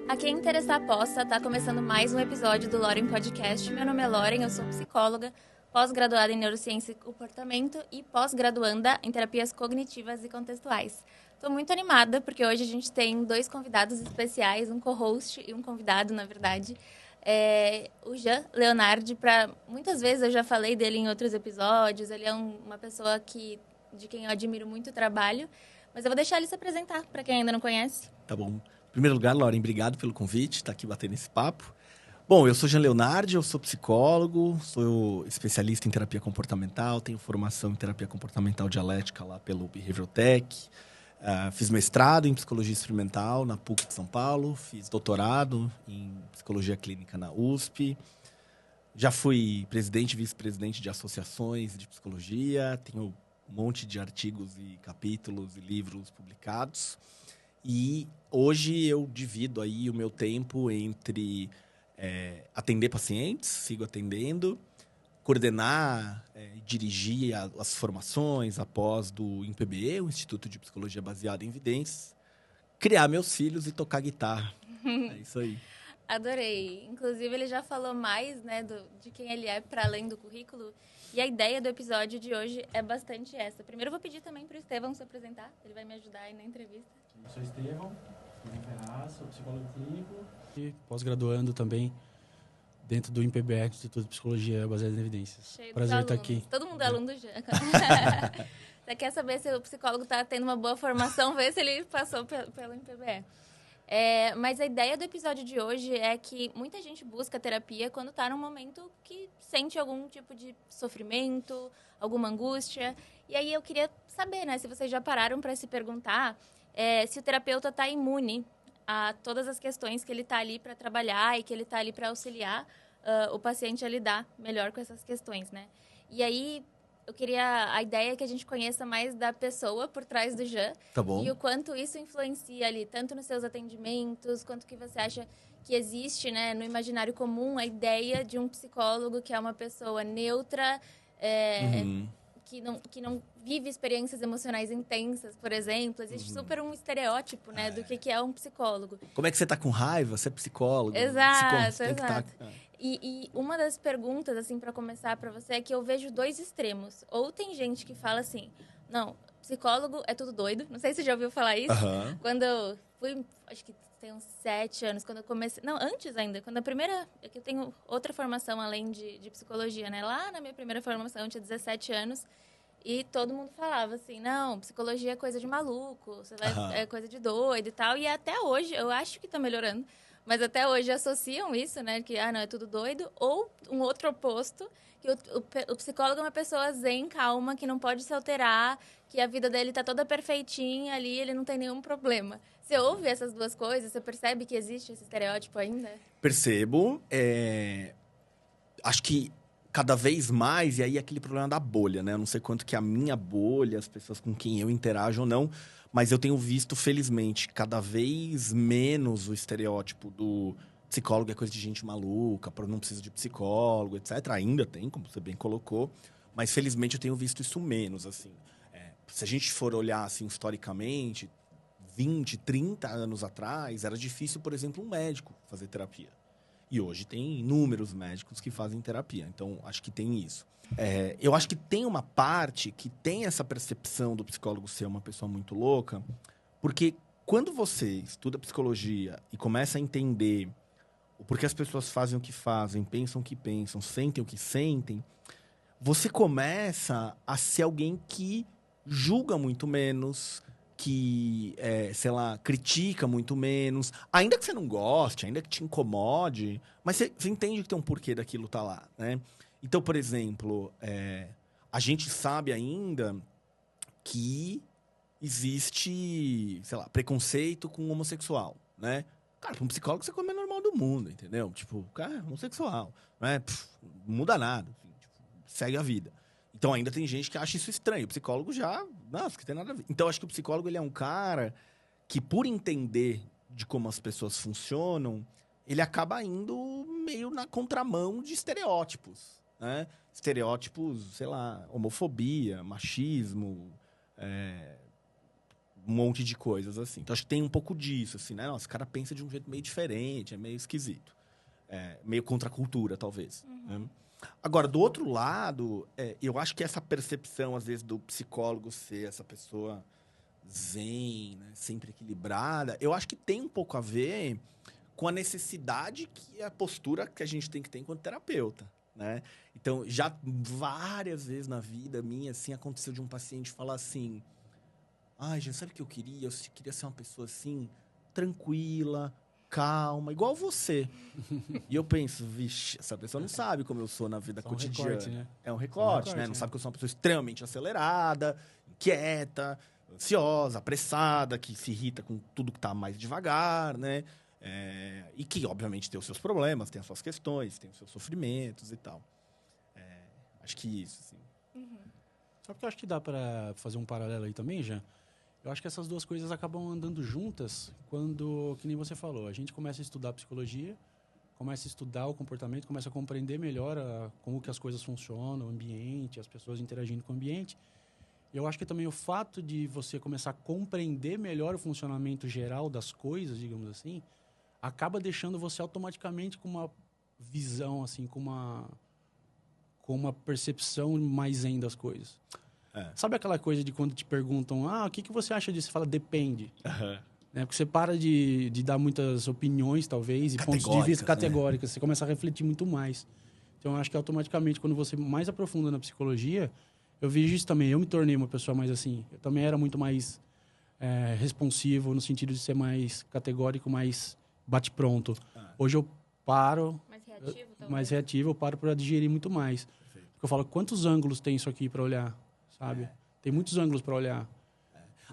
A quem interessar possa, tá começando mais um episódio do Loren Podcast. Meu nome é Loren, eu sou psicóloga, pós-graduada em Neurociência e Comportamento e pós-graduanda em Terapias Cognitivas e Contextuais. Estou muito animada porque hoje a gente tem dois convidados especiais, um co-host e um convidado, na verdade. O Jean Leonardi, muitas vezes eu já falei dele em outros episódios, ele é uma pessoa de quem eu admiro muito o trabalho, mas eu vou deixar ele se apresentar para quem ainda não conhece. Tá bom. Em primeiro lugar, Lauren, obrigado pelo convite, estar aqui batendo esse papo. Bom, eu sou Jean Leonardi, eu sou psicólogo, sou especialista em terapia comportamental, tenho formação em terapia comportamental dialética lá pelo Behavioral Tech. Fiz mestrado em psicologia experimental na PUC de São Paulo, fiz doutorado em psicologia clínica na USP. Já fui presidente e vice-presidente de associações de psicologia, tenho um monte de artigos e capítulos e livros publicados. E hoje eu divido aí o meu tempo entre atender pacientes, sigo atendendo, coordenar e dirigir as formações após do INPBE, o Instituto de Psicologia Baseada em Evidências, criar meus filhos e tocar guitarra. É isso aí. Adorei. Inclusive, ele já falou mais, né, de quem ele é para além do currículo. E a ideia do episódio de hoje é bastante essa. Primeiro, eu vou pedir também para o Estevão se apresentar. Ele vai me ajudar aí na entrevista. Eu sou Estevão Ferraz, sou psicólogo clínico e pós-graduando também dentro do INPBE, Instituto de Psicologia Baseada em Evidências. Cheio Prazer estar aqui. Todo mundo é aluno do Jean. Você quer saber se o psicólogo está tendo uma boa formação? Vê se ele passou pelo INPBE. Mas a ideia do episódio de hoje é que muita gente busca terapia quando está num momento que sente algum tipo de sofrimento, alguma angústia. E aí eu queria saber, né, se vocês já pararam para se perguntar se o terapeuta está imune a todas as questões que ele está ali para trabalhar e que ele está ali para auxiliar o paciente a lidar melhor com essas questões, né? E aí a ideia é que a gente conheça mais da pessoa por trás do Jean. Tá bom. E o quanto isso influencia ali, tanto nos seus atendimentos, quanto que você acha que existe, né, no imaginário comum, a ideia de um psicólogo que é uma pessoa neutra, que não vive experiências emocionais intensas, por exemplo. Existe super um estereótipo, né, do que é um psicólogo. Como é que você tá com raiva? Você é psicólogo? Exato. Tá... E uma das perguntas, assim, para começar para você, é que eu vejo dois extremos. Ou tem gente que fala assim, não, psicólogo é tudo doido. Não sei se você já ouviu falar isso. Quando eu fui, acho que tem uns 7 anos, quando eu comecei... Não, antes ainda. Quando a primeira... É que eu tenho outra formação além de psicologia, né? Lá na minha primeira formação, eu tinha 17 anos. E todo mundo falava assim, não, psicologia é coisa de maluco, é coisa de doido e tal. E até hoje, eu acho que tá melhorando. Mas até hoje associam isso, né? Que, não, é tudo doido. Ou um outro oposto, que o psicólogo é uma pessoa zen, calma, que não pode se alterar, que a vida dele tá toda perfeitinha ali, ele não tem nenhum problema. Você ouve essas duas coisas? Você percebe que existe esse estereótipo ainda? Percebo. Acho que cada vez mais, e aí aquele problema da bolha, né? Eu não sei quanto que a minha bolha, as pessoas com quem eu interajo ou não, mas eu tenho visto, felizmente, cada vez menos o estereótipo do psicólogo é coisa de gente maluca, não precisa de psicólogo, etc. Ainda tem, como você bem colocou, mas felizmente eu tenho visto isso menos, assim. Se a gente for olhar, assim, historicamente, 20, 30 anos atrás, era difícil, por exemplo, um médico fazer terapia. E hoje tem inúmeros médicos que fazem terapia. Então, acho que tem isso. Eu acho que tem uma parte que tem essa percepção do psicólogo ser uma pessoa muito louca, porque quando você estuda psicologia e começa a entender o porquê as pessoas fazem o que fazem, pensam o que pensam, sentem o que sentem, você começa a ser alguém que julga muito menos, que, critica muito menos. Ainda que você não goste, ainda que te incomode, mas você entende que tem um porquê daquilo tá lá, né? Então, por exemplo, a gente sabe ainda que existe, preconceito com homossexual, né? Cara, para um psicólogo você come o normal do mundo, entendeu? Tipo, o cara é homossexual, né? Não muda nada, enfim, segue a vida. Então, ainda tem gente que acha isso estranho. O psicólogo já... Nossa, que tem nada a ver. Então, acho que o psicólogo ele é um cara que, por entender de como as pessoas funcionam, ele acaba indo meio na contramão de estereótipos, né? Estereótipos, homofobia, machismo, um monte de coisas, assim. Então, acho que tem um pouco disso, assim, né? Nossa, o cara pensa de um jeito meio diferente, é meio esquisito. Meio contra a cultura, talvez. Né? Agora, do outro lado, eu acho que essa percepção, às vezes, do psicólogo ser essa pessoa zen, né? Sempre equilibrada, eu acho que tem um pouco a ver com a necessidade que a postura que a gente tem que ter enquanto terapeuta, né? Então, já várias vezes na vida minha, assim, aconteceu de um paciente falar assim... Ai, gente, sabe o que eu queria? Eu queria ser uma pessoa, assim, tranquila, calma, igual você. E eu penso, vixe, essa pessoa não sabe como eu sou na vida cotidiana. Recorte, né? É um recorte, né? Não sabe que eu sou uma pessoa extremamente acelerada, inquieta, ansiosa, apressada, que se irrita com tudo que tá mais devagar, né? E que, obviamente, tem os seus problemas, tem as suas questões, tem os seus sofrimentos e tal. Acho que isso, assim. Só que eu acho que dá para fazer um paralelo aí também, Jean. Eu acho que essas duas coisas acabam andando juntas quando, que nem você falou, a gente começa a estudar psicologia, começa a estudar o comportamento, começa a compreender melhor como que as coisas funcionam, o ambiente, as pessoas interagindo com o ambiente. E eu acho que também o fato de você começar a compreender melhor o funcionamento geral das coisas, digamos assim, acaba deixando você automaticamente com uma visão, assim, com uma percepção mais zen das coisas. Sabe aquela coisa de quando te perguntam, o que você acha disso? Você fala, depende. Porque você para de dar muitas opiniões, talvez, e pontos de vista categóricos. Né? Você começa a refletir muito mais. Então, eu acho que automaticamente, quando você mais aprofunda na psicologia, eu vejo isso também. Eu me tornei uma pessoa mais assim. Eu também era muito mais responsivo, no sentido de ser mais categórico, mais bate-pronto. Hoje eu paro... Mais reativo, eu paro para digerir muito mais. Perfeito. Porque eu falo, quantos ângulos tem isso aqui para olhar? Sabe? Tem muitos ângulos para olhar.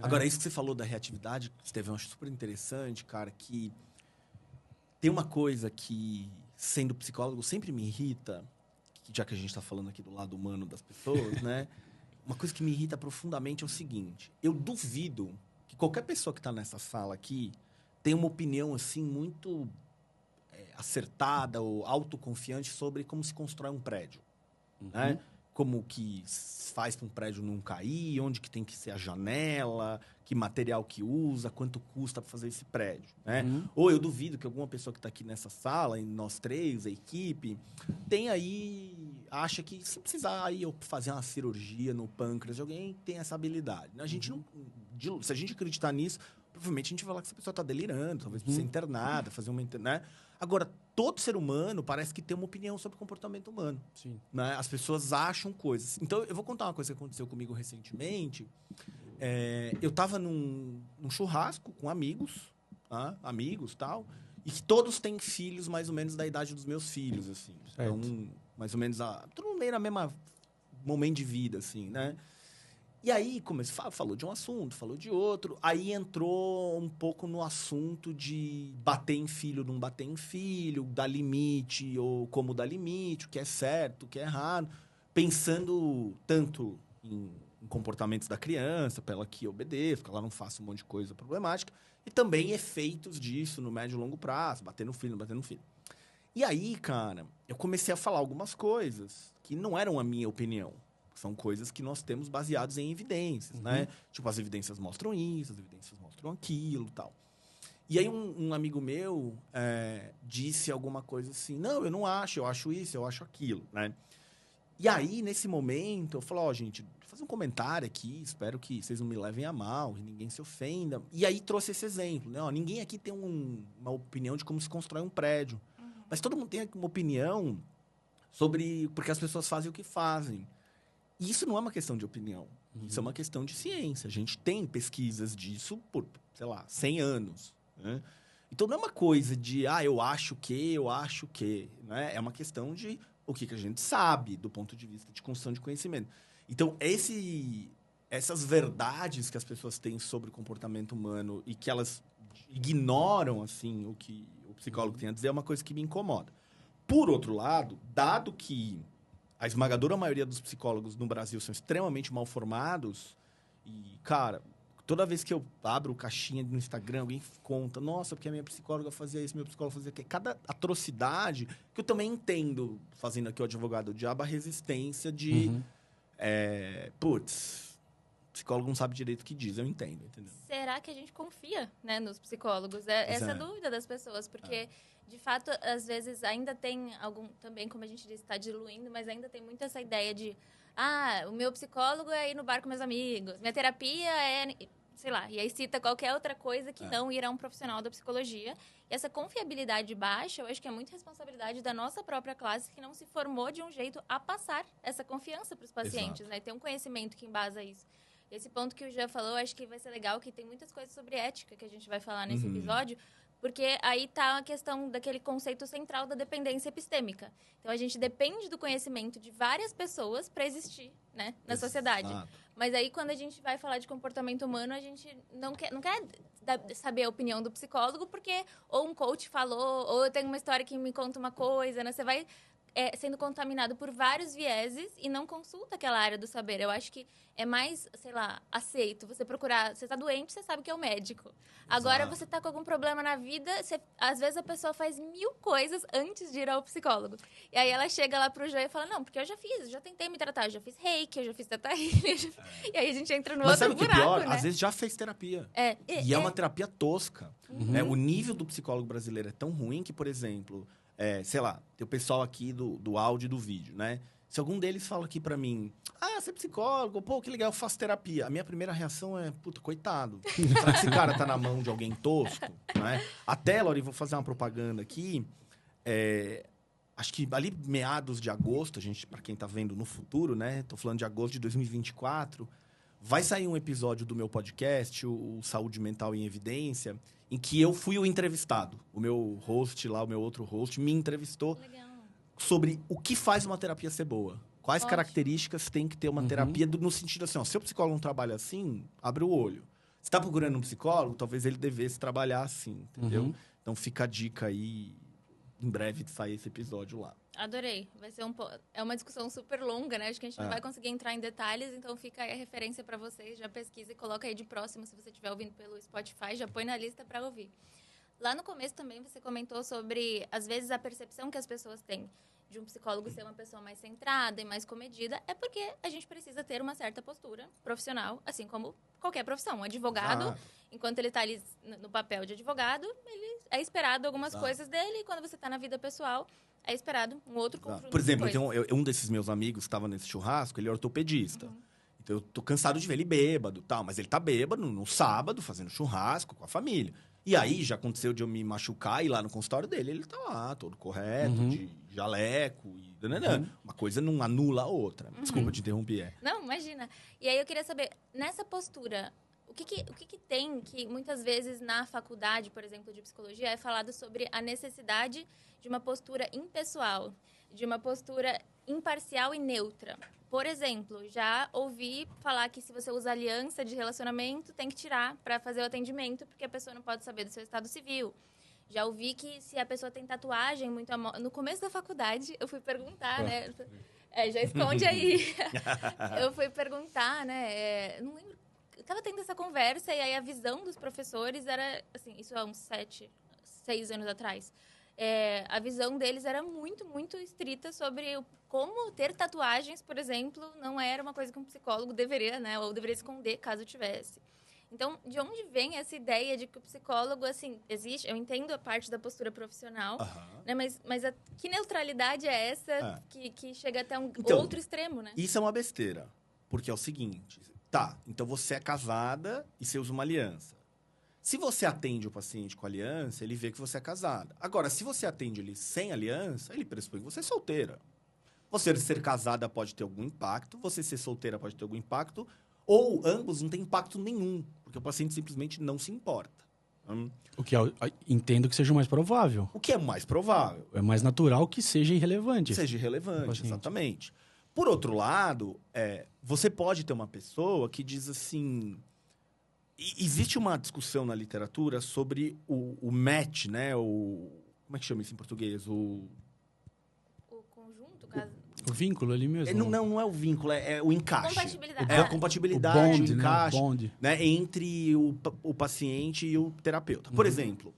Agora, isso que você falou da reatividade, Estevão, eu acho super interessante, cara, que tem uma coisa que, sendo psicólogo, sempre me irrita, já que a gente está falando aqui do lado humano das pessoas, né? Uma coisa que me irrita profundamente é o seguinte, eu duvido que qualquer pessoa que está nessa sala aqui tenha uma opinião, assim, muito acertada ou autoconfiante sobre como se constrói um prédio, né? Como que faz para um prédio não cair, onde que tem que ser a janela, que material que usa, quanto custa para fazer esse prédio, né? Ou eu duvido que alguma pessoa que está aqui nessa sala, nós três, a equipe, tem aí, acha que se precisar aí eu fazer uma cirurgia no pâncreas de alguém, tem essa habilidade. A gente não, se a gente acreditar nisso, provavelmente a gente vai falar que essa pessoa está delirando, talvez precisa ser internada, fazer uma... Né? Agora, todo ser humano parece que tem uma opinião sobre o comportamento humano. Sim. Né? As pessoas acham coisas. Então, eu vou contar uma coisa que aconteceu comigo recentemente. Eu estava num churrasco com amigos, tá? Amigos e tal, e que todos têm filhos mais ou menos da idade dos meus filhos, assim. Certo. Então, mais ou menos, todo mundo meio na mesma momento de vida, assim, né? E aí, falou de um assunto, falou de outro. Aí entrou um pouco no assunto de bater em filho, não bater em filho, dar limite ou como dar limite, o que é certo, o que é errado. Pensando tanto em comportamentos da criança, para ela que obedeça, que ela não faça um monte de coisa problemática. E também efeitos disso no médio e longo prazo, bater no filho, não bater no filho. E aí, cara, eu comecei a falar algumas coisas que não eram a minha opinião. São coisas que nós temos baseadas em evidências, né? Tipo, as evidências mostram isso, as evidências mostram aquilo e tal. E aí um amigo meu disse alguma coisa assim, não, eu não acho, eu acho isso, eu acho aquilo, né? E aí, nesse momento, eu falo, gente, vou fazer um comentário aqui, espero que vocês não me levem a mal, que ninguém se ofenda. E aí trouxe esse exemplo, né? Ninguém aqui tem uma opinião de como se constrói um prédio. Mas todo mundo tem uma opinião sobre porque as pessoas fazem o que fazem. E isso não é uma questão de opinião. Isso é uma questão de ciência. A gente tem pesquisas disso por, 100 anos. Né? Então, não é uma coisa de, eu acho que. Né? É uma questão de o que a gente sabe do ponto de vista de construção de conhecimento. Então, essas verdades que as pessoas têm sobre o comportamento humano e que elas ignoram, assim, o que o psicólogo tem a dizer é uma coisa que me incomoda. Por outro lado, dado que a esmagadora maioria dos psicólogos no Brasil são extremamente mal formados. E, cara, toda vez que eu abro caixinha no Instagram, alguém conta, nossa, porque a minha psicóloga fazia isso, meu psicólogo fazia aquilo. Cada atrocidade, que eu também entendo, fazendo aqui o advogado do diabo, a resistência de... psicólogo não sabe direito o que diz, eu entendo, entendeu? Será que a gente confia, né, nos psicólogos? Essa é a dúvida das pessoas, porque, de fato, às vezes ainda tem algum, também, como a gente disse, está diluindo, mas ainda tem muito essa ideia de, o meu psicólogo é ir no bar com meus amigos, minha terapia é, sei lá, e aí cita qualquer outra coisa que não ir a um profissional da psicologia. E essa confiabilidade baixa, eu acho que é muito responsabilidade da nossa própria classe, que não se formou de um jeito a passar essa confiança para os pacientes, né? Ter um conhecimento que embasa isso. Esse ponto que o Jean falou, acho que vai ser legal, que tem muitas coisas sobre ética que a gente vai falar nesse episódio, porque aí está a questão daquele conceito central da dependência epistêmica. Então, a gente depende do conhecimento de várias pessoas para existir, né, na sociedade. Mas aí, quando a gente vai falar de comportamento humano, a gente não quer saber a opinião do psicólogo, porque ou um coach falou, ou eu tenho uma história que me conta uma coisa, né? Você vai sendo contaminado por vários vieses e não consulta aquela área do saber. Eu acho que é mais, sei lá, aceito. Você procurar... Você está doente, você sabe que é o médico. Agora, você está com algum problema na vida, às vezes a pessoa faz 1000 coisas antes de ir ao psicólogo. E aí ela chega lá pro João e fala, não, porque eu já tentei me tratar, eu já fiz reiki, eu já fiz teta healing. E aí a gente entra no Mas outro sabe o que é buraco, pior? né? Às vezes já fez terapia. E é uma terapia tosca. Né? O nível do psicólogo brasileiro é tão ruim que, por exemplo... sei lá, tem o pessoal aqui do áudio e do vídeo, né? Se algum deles fala aqui pra mim, você é psicólogo, pô, que legal, eu faço terapia. A minha primeira reação é, puta, coitado. Será que esse cara tá na mão de alguém tosco? Né? Até, Lori, vou fazer uma propaganda aqui. Acho que ali meados de agosto, pra quem tá vendo no futuro, né? Tô falando de agosto de 2024. Vai sair um episódio do meu podcast, o Saúde Mental em Evidência, em que eu fui o entrevistado. O meu host lá, o meu outro host, me entrevistou sobre o que faz uma terapia ser boa. Quais características tem que ter uma terapia, no sentido assim, se o psicólogo não trabalha assim, abre o olho. Se está procurando um psicólogo, talvez ele devesse trabalhar assim, entendeu? Então fica a dica aí, em breve de sair esse episódio lá. Adorei. Vai ser é uma discussão super longa, né? Acho que a gente não vai conseguir entrar em detalhes, então fica aí a referência para vocês. Já pesquisa e coloca aí de próximo, se você estiver ouvindo pelo Spotify, já põe na lista para ouvir. Lá no começo também você comentou sobre, às vezes, a percepção que as pessoas têm de um psicólogo ser uma pessoa mais centrada e mais comedida, é porque a gente precisa ter uma certa postura profissional, assim como qualquer profissão. Um advogado, enquanto ele está ali no papel de advogado, ele é esperado algumas coisas dele, e quando você está na vida pessoal, é esperado um outro conjunto. Por exemplo, um desses meus amigos que estava nesse churrasco, ele é ortopedista. Então, eu tô cansado de ver ele bêbado, tal, mas ele tá bêbado no sábado, fazendo churrasco com a família. E aí, já aconteceu de eu me machucar e ir lá no consultório dele, ele tá lá, todo correto, de jaleco e... Uma coisa não anula a outra. Desculpa te interromper. Não, imagina. E aí, eu queria saber, nessa postura, o que tem que, muitas vezes, na faculdade, por exemplo, de psicologia, é falado sobre a necessidade de uma postura impessoal, de uma postura imparcial e neutra. Por exemplo, já ouvi falar que se você usa aliança de relacionamento, tem que tirar para fazer o atendimento, porque a pessoa não pode saber do seu estado civil. Já ouvi que se a pessoa tem tatuagem muito no começo da faculdade, eu fui perguntar, né? Já esconde aí. Eu fui perguntar, né? Não lembro. Eu tava tendo essa conversa e aí a visão dos professores era, assim, isso há uns 6 anos atrás. A visão deles era muito, muito estrita sobre como ter tatuagens, por exemplo, não era uma coisa que um psicólogo deveria, né? Ou deveria esconder, caso tivesse. Então, de onde vem essa ideia de que o psicólogo, assim, existe? Eu entendo a parte da postura profissional, né? Mas que neutralidade é essa que chega até outro extremo, né? Isso é uma besteira. Porque é o seguinte... Então você é casada e você usa uma aliança. Se você atende o paciente com aliança, ele vê que você é casada. Agora, se você atende ele sem aliança, ele pressupõe que você é solteira. Você ser casada pode ter algum impacto, você ser solteira pode ter algum impacto, ou ambos não tem impacto nenhum, porque o paciente simplesmente não se importa. O que eu entendo que seja o mais provável. O que é mais provável? É mais natural que seja irrelevante. Seja irrelevante, exatamente. Por outro lado, você pode ter uma pessoa que diz assim... Existe uma discussão na literatura sobre o match, né? Como é que chama isso em português? O conjunto, caso... O vínculo ali mesmo. Não é o vínculo, é o encaixe. Compatibilidade. A compatibilidade, o encaixe, né? Né? Entre o paciente e o terapeuta. Por exemplo,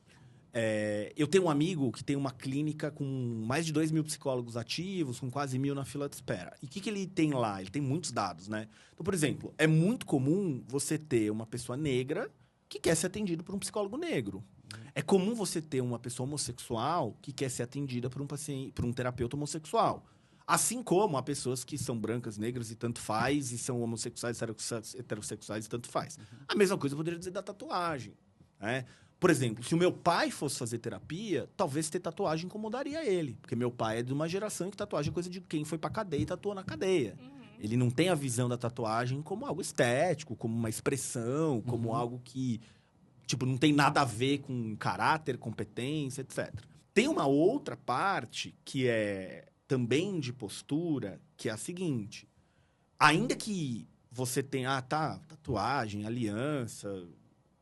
eu tenho um amigo que tem uma clínica com mais de 2.000 psicólogos ativos, com quase 1.000 na fila de espera. E o que ele tem lá? Ele tem muitos dados, né? Então, por exemplo, é muito comum você ter uma pessoa negra que quer ser atendido por um psicólogo negro. É comum você ter uma pessoa homossexual que quer ser atendida por um terapeuta homossexual. Assim como há pessoas que são brancas, negras e tanto faz, e são homossexuais, heterossexuais e tanto faz. A mesma coisa eu poderia dizer da tatuagem, né? Por exemplo, se o meu pai fosse fazer terapia, talvez ter tatuagem incomodaria ele. Porque meu pai é de uma geração que tatuagem é coisa de quem foi pra cadeia e tatuou na cadeia. Ele não tem a visão da tatuagem como algo estético, como uma expressão, como algo que, tipo, não tem nada a ver com caráter, competência, etc. Tem uma outra parte que é também de postura, que é a seguinte. Ainda que você tenha, tatuagem, aliança,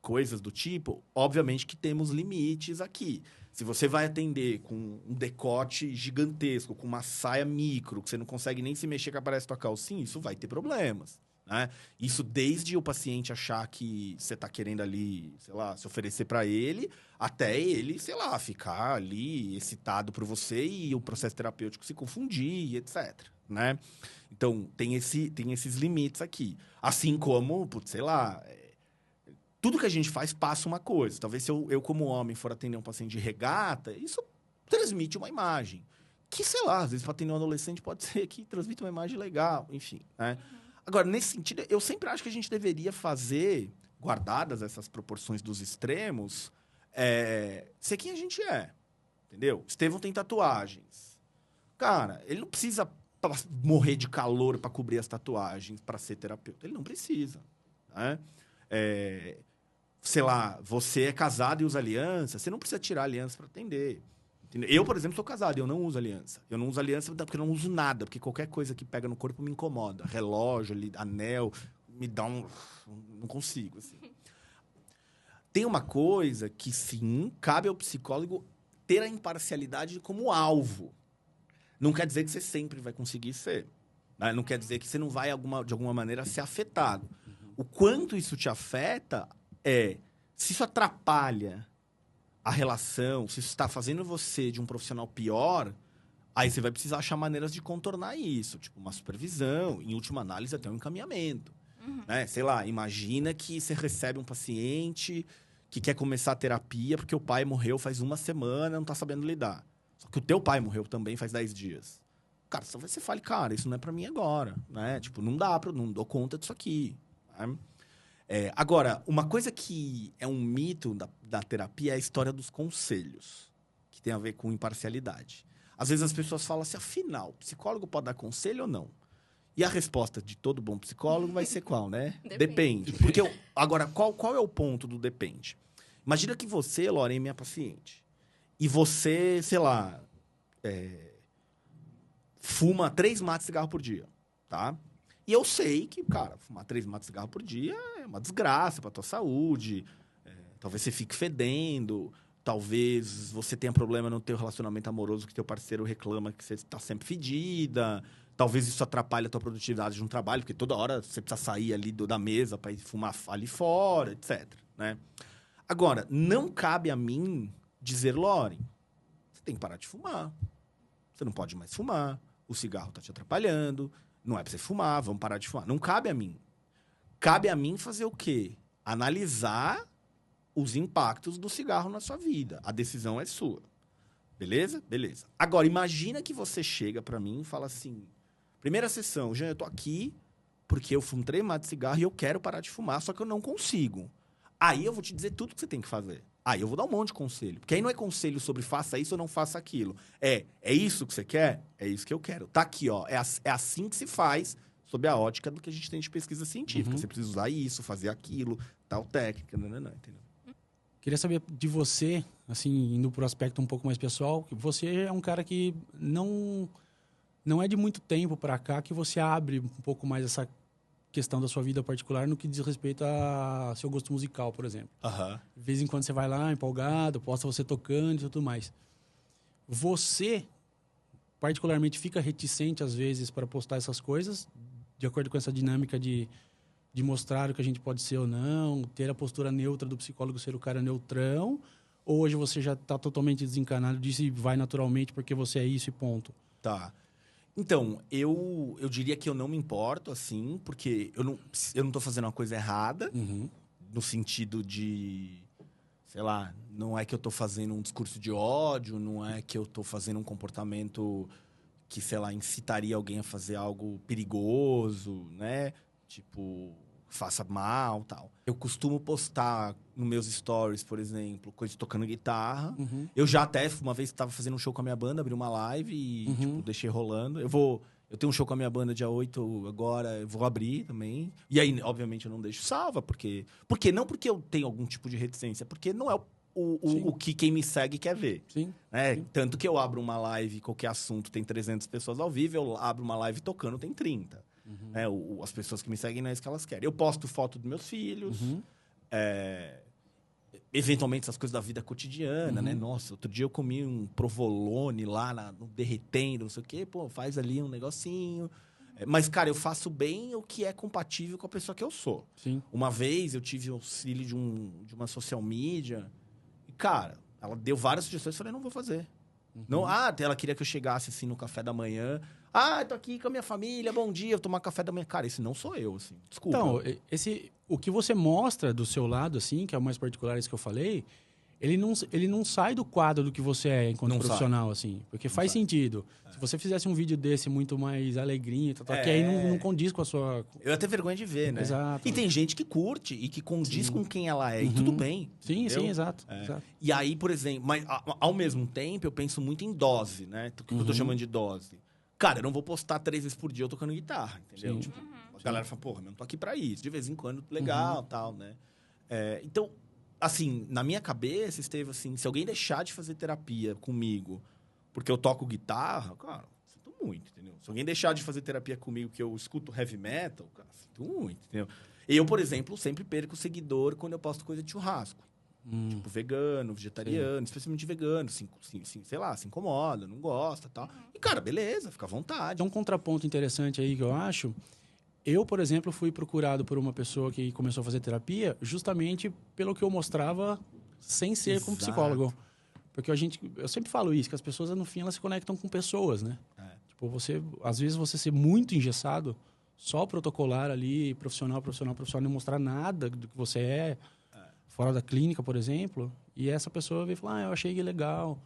coisas do tipo, obviamente que temos limites aqui. Se você vai atender com um decote gigantesco, com uma saia micro, que você não consegue nem se mexer que aparece tua calcinha, isso vai ter problemas, né? Isso desde o paciente achar que você está querendo ali, sei lá, se oferecer para ele, até ele, sei lá, ficar ali excitado por você e o processo terapêutico se confundir, etc, né? Então, tem esses limites aqui. Assim como, sei lá, tudo que a gente faz passa uma coisa. Talvez se eu como homem, for atender um paciente de regata, isso transmite uma imagem. Que, sei lá, às vezes para atender um adolescente pode ser que transmite uma imagem legal, enfim, né? Agora, nesse sentido, eu sempre acho que a gente deveria fazer, guardadas essas proporções dos extremos, ser quem a gente é, entendeu? Estevão tem tatuagens. Cara, ele não precisa morrer de calor para cobrir as tatuagens, para ser terapeuta. Ele não precisa, né? Sei lá, você é casado e usa aliança, você não precisa tirar a aliança para atender. Entendeu? Eu, por exemplo, sou casado e eu não uso aliança. Eu não uso aliança porque eu não uso nada, porque qualquer coisa que pega no corpo me incomoda. Relógio, anel, me dá um... Não consigo, assim. Tem uma coisa que, sim, cabe ao psicólogo ter a imparcialidade como alvo. Não quer dizer que você sempre vai conseguir ser. Né? Não quer dizer que você não vai, de alguma maneira, ser afetado. O quanto isso te afeta se isso atrapalha a relação, se isso está fazendo você de um profissional pior, aí você vai precisar achar maneiras de contornar isso. Tipo, uma supervisão, em última análise, até um encaminhamento. Né? Sei lá, imagina que você recebe um paciente que quer começar a terapia porque o pai morreu faz uma semana, não está sabendo lidar. Só que o teu pai morreu também faz 10 dias. Cara, talvez você fale, cara, isso não é para mim agora. Né? Tipo, não dou conta disso aqui. Né? Agora, uma coisa que é um mito da terapia é a história dos conselhos, que tem a ver com imparcialidade. Às vezes as pessoas falam assim, afinal, psicólogo pode dar conselho ou não? E a resposta de todo bom psicólogo vai ser qual, né? Depende. Porque agora, qual é o ponto do depende? Imagina que você, Lorena, é minha paciente. E você, sei lá, fuma 3 maços de cigarro por dia, tá? E eu sei que, cara, fumar 3 maços de cigarro por dia é uma desgraça para tua saúde. Talvez você fique fedendo. Talvez você tenha problema no teu relacionamento amoroso que teu parceiro reclama que você está sempre fedida. Talvez isso atrapalhe a tua produtividade no trabalho, porque toda hora você precisa sair ali da mesa para ir fumar ali fora, etc. Né? Agora, não cabe a mim dizer, Loren, você tem que parar de fumar. Você não pode mais fumar. O cigarro está te atrapalhando. Não é para você fumar, vamos parar de fumar. Não cabe a mim. Cabe a mim fazer o quê? Analisar os impactos do cigarro na sua vida. A decisão é sua. Beleza? Beleza. Agora, imagina que você chega para mim e fala assim, primeira sessão, Jean, eu tô aqui porque eu fumo 3 maços de cigarro e eu quero parar de fumar, só que eu não consigo. Aí eu vou te dizer tudo que você tem que fazer. Aí eu vou dar um monte de conselho. Porque aí não é conselho sobre faça isso ou não faça aquilo. É isso que você quer? É isso que eu quero. Tá aqui, ó. É assim que se faz, sob a ótica do que a gente tem de pesquisa científica. Você precisa usar isso, fazer aquilo, tal técnica, não, entendeu? Queria saber de você, assim, indo para o aspecto um pouco mais pessoal, que você é um cara que não é de muito tempo para cá que você abre um pouco mais essa questão da sua vida particular no que diz respeito a seu gosto musical, por exemplo. De vez em quando você vai lá, empolgado, posta você tocando e tudo mais. Você, particularmente, fica reticente, às vezes, para postar essas coisas, de acordo com essa dinâmica de mostrar o que a gente pode ser ou não, ter a postura neutra do psicólogo ser o cara neutrão, Ou hoje você já tá totalmente desencanado disso e vai naturalmente porque você é isso e ponto? Tá. Então, eu diria que eu não me importo, assim, porque eu não tô fazendo uma coisa errada, no sentido de, sei lá, não é que eu tô fazendo um discurso de ódio, não é que eu tô fazendo um comportamento que, sei lá, incitaria alguém a fazer algo perigoso, né? Tipo, faça mal, tal. Eu costumo postar nos meus stories, por exemplo, coisa tocando guitarra. Eu já até, uma vez, estava fazendo um show com a minha banda, abri uma live e, tipo, deixei rolando. Eu tenho um show com a minha banda dia 8 agora, eu vou abrir também. E aí, obviamente, eu não deixo salva, porque... Não porque eu tenho algum tipo de reticência, porque não é o que quem me segue quer ver. Sim. Né? Sim. Tanto que eu abro uma live, qualquer assunto, tem 300 pessoas ao vivo, eu abro uma live tocando, tem 30. Né? As pessoas que me seguem não é isso que elas querem. Eu posto foto dos meus filhos, eventualmente essas coisas da vida cotidiana, né? Nossa, outro dia eu comi um provolone lá no derretendo, não sei o quê. Pô, faz ali um negocinho. Mas, cara, eu faço bem o que é compatível com a pessoa que eu sou. Sim. Uma vez eu tive auxílio de uma social media e, cara, ela deu várias sugestões e falei, não vou fazer. Não, ela queria que eu chegasse assim no café da manhã. Tô aqui com a minha família, bom dia, eu tomar café da manhã. Cara, esse não sou eu, assim. Desculpa. Então, o que você mostra do seu lado, assim, que é o mais particular, isso que eu falei, ele não sai do quadro do que você é enquanto Não profissional, assim. Porque faz sentido. Se você fizesse um vídeo desse muito mais alegrinho, que aí não condiz com a sua... Eu ia ter vergonha de ver, né? Exato. E tem gente que curte e que condiz com quem ela é. E tudo bem. Sim, entendeu? sim, exato. Exato. E aí, por exemplo... Mas, ao mesmo tempo, eu penso muito em dose, né? O que eu tô chamando de dose? Cara, eu não vou postar 3 vezes por dia eu tocando guitarra, entendeu? Tipo, a galera fala, porra, eu não tô aqui pra isso. De vez em quando, legal, tal, né? Então, assim, na minha cabeça, esteve assim, se alguém deixar de fazer terapia comigo porque eu toco guitarra, cara, sinto muito, entendeu? Se alguém deixar de fazer terapia comigo porque eu escuto heavy metal, cara, sinto muito, entendeu? Eu, por exemplo, sempre perco seguidor quando eu posto coisa de churrasco. Tipo, vegano, vegetariano, especialmente vegano, sei lá, se incomoda, não gosta e tal. E, cara, beleza, fica à vontade. Tem um contraponto interessante aí que eu acho. Eu, por exemplo, fui procurado por uma pessoa que começou a fazer terapia justamente pelo que eu mostrava sem ser como psicólogo. Porque eu sempre falo isso, que as pessoas, no fim, elas se conectam com pessoas, né? Tipo, às vezes você ser muito engessado, só protocolar ali, profissional, não mostrar nada do que você é, fora da clínica, por exemplo, e essa pessoa veio falar, eu achei legal,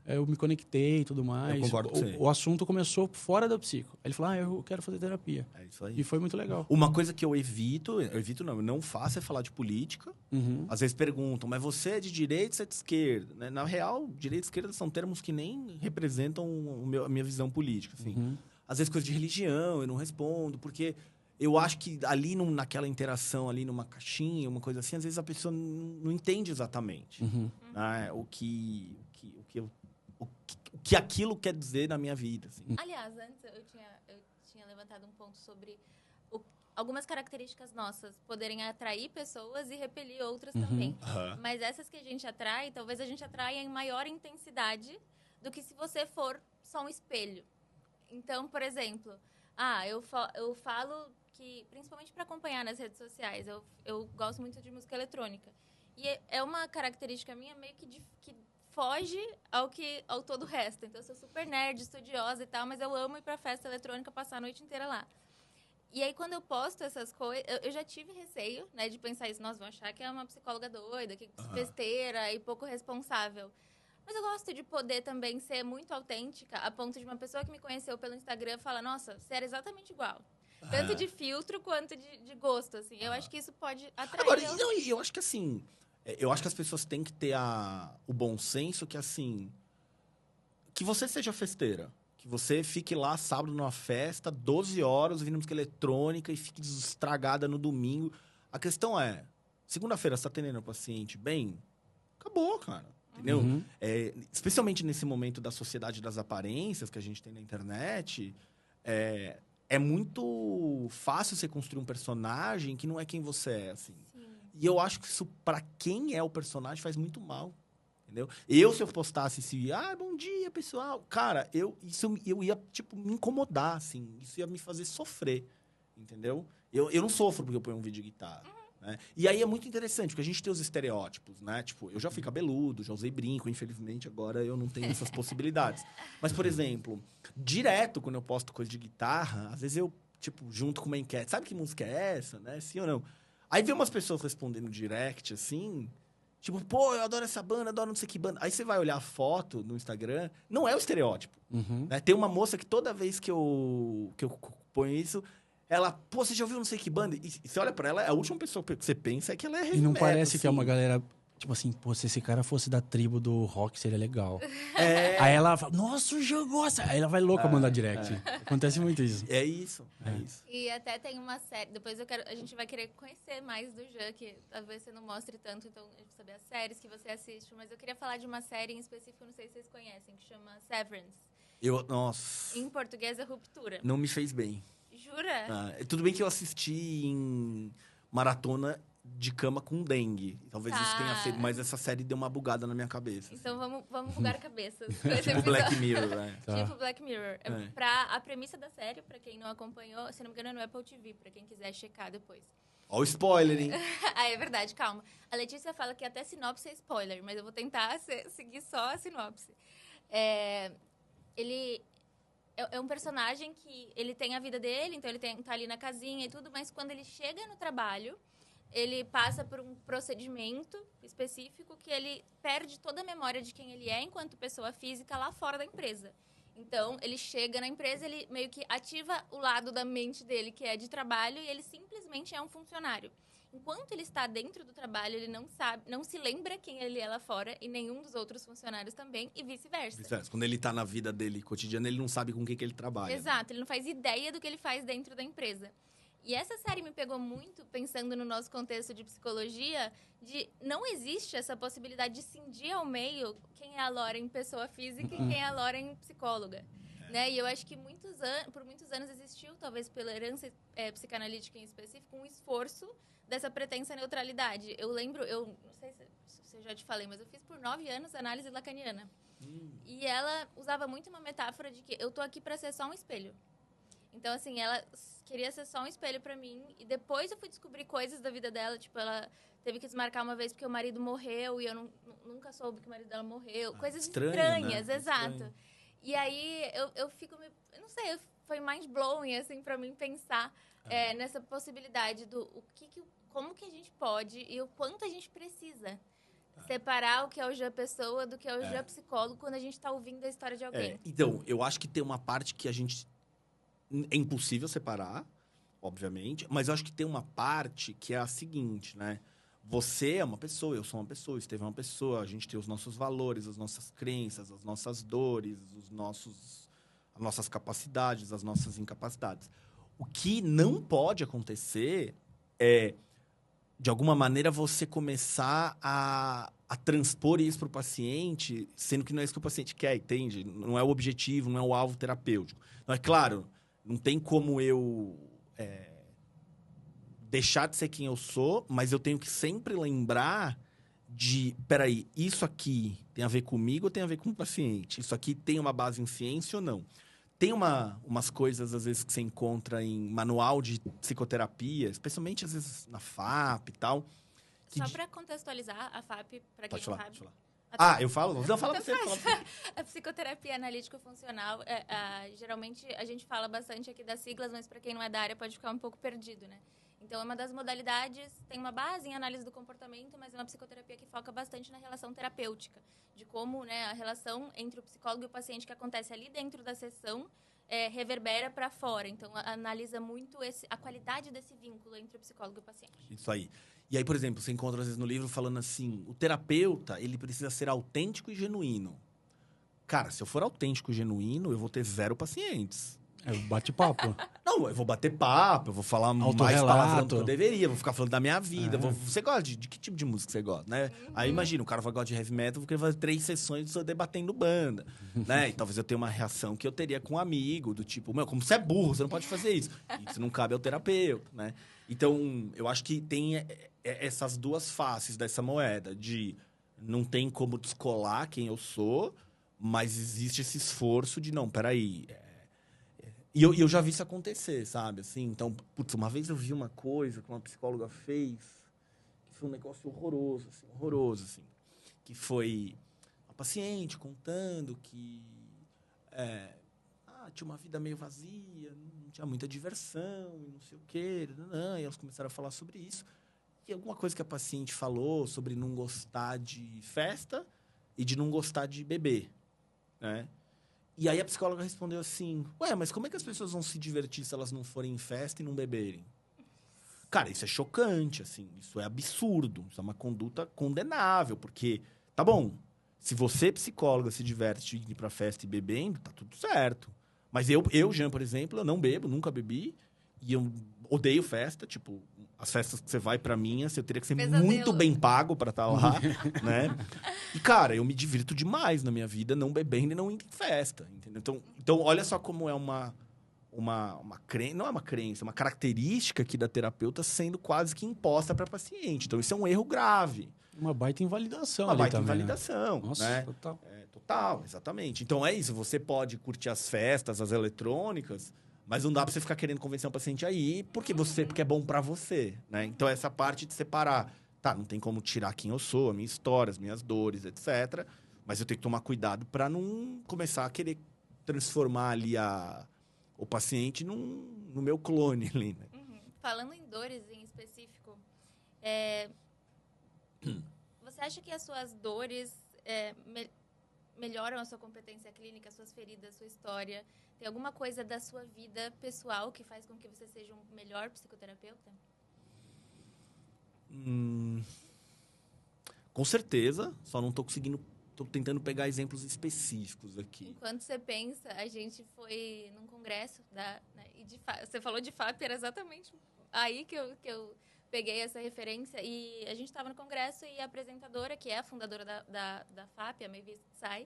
eu me conectei e tudo mais. Eu concordo com você. O assunto começou fora da psico. Ele falou, eu quero fazer terapia. É isso aí. E foi muito legal. Uma coisa que eu não faço é falar de política. Às vezes perguntam, mas você é de direita ou você é de esquerda? Né? Na real, direita e esquerda são termos que nem representam a minha visão política. Assim. Às vezes coisa de religião, eu não respondo, porque eu acho que ali naquela interação, ali numa caixinha, uma coisa assim, às vezes a pessoa não entende exatamente né? o que aquilo quer dizer na minha vida. Assim. Aliás, antes eu tinha levantado um ponto sobre algumas características nossas poderem atrair pessoas e repelir outras também. Mas essas que a gente atrai, talvez a gente atraia em maior intensidade do que se você for só um espelho. Então, por exemplo, eu falo que, principalmente para acompanhar nas redes sociais, eu gosto muito de música eletrônica. E é uma característica minha meio que foge ao todo o resto. Então, eu sou super nerd, estudiosa e tal, mas eu amo ir pra festa eletrônica, passar a noite inteira lá. E aí, quando eu posto essas coisas, eu já tive receio, né, de pensar isso. Nossa, vão achar que é uma psicóloga doida, que festeira e pouco responsável. Mas eu gosto de poder também ser muito autêntica, a ponto de uma pessoa que me conheceu pelo Instagram falar, nossa, você era exatamente igual. Tanto de filtro quanto de gosto, assim. Eu acho que isso pode atrair... Agora, eu acho que assim... Eu acho que as pessoas têm que ter o bom senso que, assim... Que você seja festeira. Que você fique lá sábado numa festa, 12 horas, ouvindo música eletrônica e fique estragada no domingo. A questão é... Segunda-feira, você tá atendendo o paciente bem? Acabou, cara. Entendeu? Especialmente nesse momento da sociedade das aparências que a gente tem na internet... É muito fácil você construir um personagem que não é quem você é, assim. Sim. E eu acho que isso, pra quem é o personagem, faz muito mal. Entendeu? Se eu postasse bom dia, pessoal. Cara, eu ia, tipo, me incomodar, assim. Isso ia me fazer sofrer, entendeu? Eu não sofro porque eu ponho um vídeo de guitarra. né? E aí é muito interessante, porque a gente tem os estereótipos, né? Tipo, eu já fui cabeludo, já usei brinco, infelizmente agora eu não tenho essas possibilidades. Mas, por exemplo, direto quando eu posto coisa de guitarra, às vezes eu, tipo, junto com uma enquete, sabe que música é essa, né? Sim ou não? Aí vem umas pessoas respondendo direct, assim, tipo, pô, eu adoro essa banda, adoro não sei que banda. Aí você vai olhar a foto no Instagram, não é o estereótipo. Né? Tem uma moça que toda vez que eu ponho isso, ela, pô, você já ouviu não sei que banda? E você olha pra ela, a última pessoa que você pensa é que ela é heavy E não metal, parece assim. que é uma galera... Tipo assim, pô, se esse cara fosse da tribo do rock, seria legal. É, Aí ela fala, nossa, o Jean gosta. Aí ela vai louca mandar direct. Acontece muito isso. é isso. E até tem uma série, depois a gente vai querer conhecer mais do Jean, que talvez você não mostre tanto, então a gente saber as séries que você assiste, mas eu queria falar de uma série em específico, não sei se vocês conhecem, que chama Severance. Nossa, Em português é Ruptura. não me fez bem. Jura? Tudo bem que eu assisti em maratona de cama com dengue. Talvez isso tenha sido, mas essa série deu uma bugada na minha cabeça. Então vamos bugar cabeças. Tipo Black Mirror, né? Tipo Black Mirror. A premissa da série, pra quem não acompanhou, se não me engano, é no Apple TV, pra quem quiser checar depois. Ó o spoiler, hein? É verdade, calma. A Letícia fala que até sinopse é spoiler, mas eu vou tentar seguir só a sinopse. Ele é um personagem que ele tem a vida dele, então ele tá ali na casinha e tudo, mas quando ele chega no trabalho, ele passa por um procedimento específico que ele perde toda a memória de quem ele é enquanto pessoa física lá fora da empresa. Então, ele chega na empresa, ele meio que ativa o lado da mente dele, que é de trabalho, e ele simplesmente é um funcionário. Enquanto ele está dentro do trabalho, ele não se lembra quem ele é lá fora, e nenhum dos outros funcionários também, e vice-versa. Quando ele tá na vida dele cotidiana, ele não sabe com o que ele trabalha. Exato, ele não faz ideia do que ele faz dentro da empresa. E essa série me pegou muito, pensando no nosso contexto de psicologia, de não existe essa possibilidade de cindir ao meio quem é a Lauren pessoa física e quem é a Lauren psicóloga. Né? E eu acho que por muitos anos existiu, talvez pela herança psicanalítica em específico, um esforço dessa pretensa neutralidade. Eu lembro, eu não sei se eu já te falei, mas eu fiz por 9 anos análise lacaniana. E ela usava muito uma metáfora de que eu tô aqui para ser só um espelho. Então, assim, ela queria ser só um espelho pra mim. E depois eu fui descobrir coisas da vida dela. Tipo, ela teve que desmarcar uma vez porque o marido morreu. E eu nunca soube que o marido dela morreu. Coisas estranhas, né? exato. Estranho. E aí, eu fico... Eu não sei, foi mind-blowing, assim, pra mim pensar nessa possibilidade do como que a gente pode e o quanto a gente precisa separar o que é o Jean pessoa do que é o Jean psicólogo quando a gente tá ouvindo a história de alguém. Então, eu acho que tem uma parte que a gente... É impossível separar, obviamente, mas eu acho que tem uma parte que é a seguinte, né? Você é uma pessoa, eu sou uma pessoa, o Estevão é uma pessoa, a gente tem os nossos valores, as nossas crenças, as nossas dores, as nossas capacidades, as nossas incapacidades. O que não pode acontecer é, de alguma maneira, você começar a transpor isso para o paciente, sendo que não é isso que o paciente quer, entende? Não é o objetivo, não é o alvo terapêutico. Não, é claro... Não tem como eu deixar de ser quem eu sou, mas eu tenho que sempre lembrar de... Peraí, isso aqui tem a ver comigo ou tem a ver com o paciente? Isso aqui tem uma base em ciência ou não? Tem umas coisas, às vezes, que você encontra em manual de psicoterapia, especialmente, às vezes, na FAP e tal. Só para contextualizar, a FAP, para quem não sabe... Eu falo? Não, fala você. A psicoterapia analítico-funcional, geralmente a gente fala bastante aqui das siglas, mas para quem não é da área pode ficar um pouco perdido, né? Então, é uma das modalidades, tem uma base em análise do comportamento, mas é uma psicoterapia que foca bastante na relação terapêutica, de como, né, a relação entre o psicólogo e o paciente que acontece ali dentro da sessão reverbera para fora. Então, analisa muito a qualidade desse vínculo entre o psicólogo e o paciente. Isso aí. E aí, por exemplo, você encontra às vezes no livro falando assim, o terapeuta, ele precisa ser autêntico e genuíno. Cara, se eu for autêntico e genuíno, eu vou ter 0 pacientes. É o bate-papo. Não, eu vou bater papo, eu vou falar mais palavrão do que eu deveria, vou ficar falando da minha vida. Você gosta de que tipo de música você gosta, né? Aí imagina, o cara vai gostar de heavy metal, porque vai fazer 3 sessões só debatendo banda, né? E talvez eu tenha uma reação que eu teria com um amigo, do tipo, como você é burro, você não pode fazer isso. Isso não cabe ao terapeuta, né? Então, eu acho que tem essas duas faces dessa moeda, de não tem como descolar quem eu sou, mas existe esse esforço de, não, peraí... E eu já vi isso acontecer, sabe? Assim, então, putz, uma vez eu vi uma coisa que uma psicóloga fez. foi um negócio horroroso, assim. Que foi uma paciente contando que tinha uma vida meio vazia, não tinha muita diversão, não sei o quê. E elas começaram a falar sobre isso. E alguma coisa que a paciente falou sobre não gostar de festa e de não gostar de beber, né? E aí a psicóloga respondeu assim, mas como é que as pessoas vão se divertir se elas não forem em festa e não beberem? Cara, isso é chocante, assim, isso é absurdo, isso é uma conduta condenável, porque, tá bom, se você, psicóloga, se diverte indo pra festa e bebendo, tá tudo certo. Mas eu, Jean, por exemplo, eu não bebo, nunca bebi, e eu odeio festa, tipo, as festas que você vai pra mim, eu teria que ser muito bem pago pra estar lá, né? E, cara, eu me divirto demais na minha vida não bebendo e não indo em festa, entendeu? Então olha só como é uma crença, não é uma crença, é uma característica aqui da terapeuta sendo quase que imposta para paciente. Então, isso é um erro grave. Uma baita invalidação Uma ali baita também, invalidação, né? Nossa, né? total. Total, exatamente. Então, é isso. Você pode curtir as festas, as eletrônicas, mas não dá para você ficar querendo convencer um paciente aí porque é bom para você, né? Então, essa parte de separar. Tá, não tem como tirar quem eu sou, a minha história, as minhas dores, etc. Mas eu tenho que tomar cuidado para não começar a querer transformar ali o paciente no meu clone ali, né? Falando em dores em específico, você acha que as suas dores melhoram a sua competência clínica, suas feridas, sua história? Tem alguma coisa da sua vida pessoal que faz com que você seja um melhor psicoterapeuta? Com certeza, só não tô conseguindo. Tô tentando pegar exemplos específicos aqui. Enquanto você pensa, a gente foi num congresso você falou de FAP, era exatamente aí que eu peguei essa referência. E a gente estava no congresso e a apresentadora, que é a fundadora da FAP, a Mavis Tsai,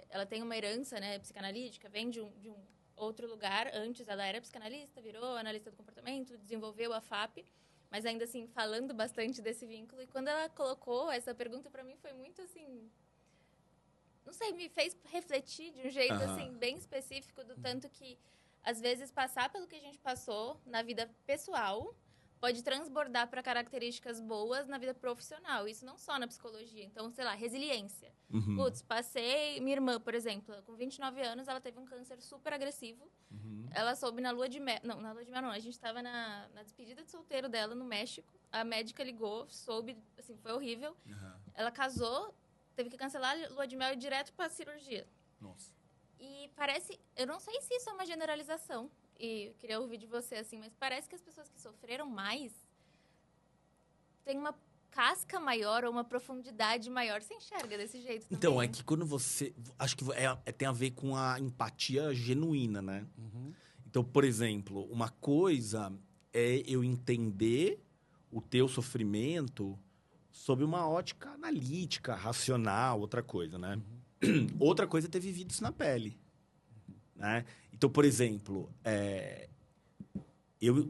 ela tem uma herança, né, psicanalítica, vem de um outro lugar. Antes ela era psicanalista, virou analista do comportamento, desenvolveu a FAP. Mas ainda assim, falando bastante desse vínculo. E quando ela colocou essa pergunta, para mim foi muito assim... Não sei, me fez refletir de um jeito assim, bem específico, do tanto que, às vezes, passar pelo que a gente passou na vida pessoal pode transbordar para características boas na vida profissional. Isso não só na psicologia. Então, sei lá, resiliência. Putz, minha irmã, por exemplo, com 29 anos, ela teve um câncer super agressivo. Ela soube na lua de mel... Não, na lua de mel não. A gente estava na despedida de solteiro dela no México. A médica ligou, soube, assim, foi horrível. Ela casou, teve que cancelar a lua de mel e ir direto para a cirurgia. Nossa. E parece... Eu não sei se isso é uma generalização. E eu queria ouvir de você, assim, mas parece que as pessoas que sofreram mais têm uma casca maior ou uma profundidade maior. Você enxerga desse jeito também? Então, é que quando você... Acho que tem a ver com a empatia genuína, né? Então, por exemplo, uma coisa é eu entender o teu sofrimento sob uma ótica analítica, racional, outra coisa, né? Outra coisa é ter vivido isso na pele, né? Então, por exemplo,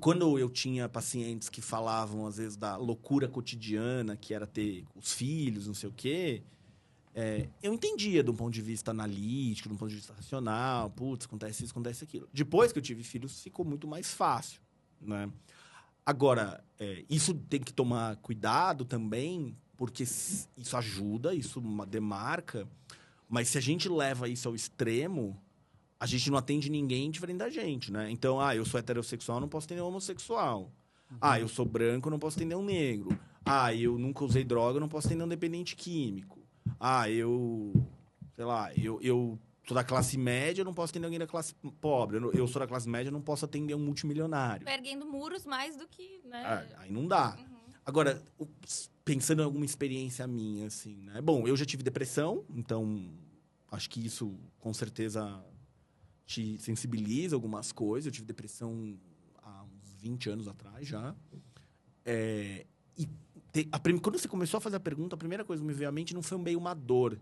quando eu tinha pacientes que falavam, às vezes, da loucura cotidiana, que era ter os filhos, não sei o quê, eu entendia de um ponto de vista analítico, de um ponto de vista racional. Putz, acontece isso, acontece aquilo. Depois que eu tive filhos, ficou muito mais fácil, né? Agora, isso tem que tomar cuidado também, porque isso ajuda, isso demarca, mas se a gente leva isso ao extremo, a gente não atende ninguém diferente da gente, né? Então, eu sou heterossexual, não posso atender um homossexual. Eu sou branco, não posso atender um negro. Eu nunca usei droga, não posso atender um dependente químico. Sei lá, eu sou da classe média, não posso atender alguém da classe pobre. Eu sou da classe média, não posso atender um multimilionário. Erguendo muros mais do que, né? Aí não dá. Agora, pensando em alguma experiência minha, assim, né? Bom, eu já tive depressão, então acho que isso, com certeza, te sensibiliza algumas coisas. Eu tive depressão há uns 20 anos atrás já. Quando você começou a fazer a pergunta, a primeira coisa que me veio à mente não foi meio uma dor.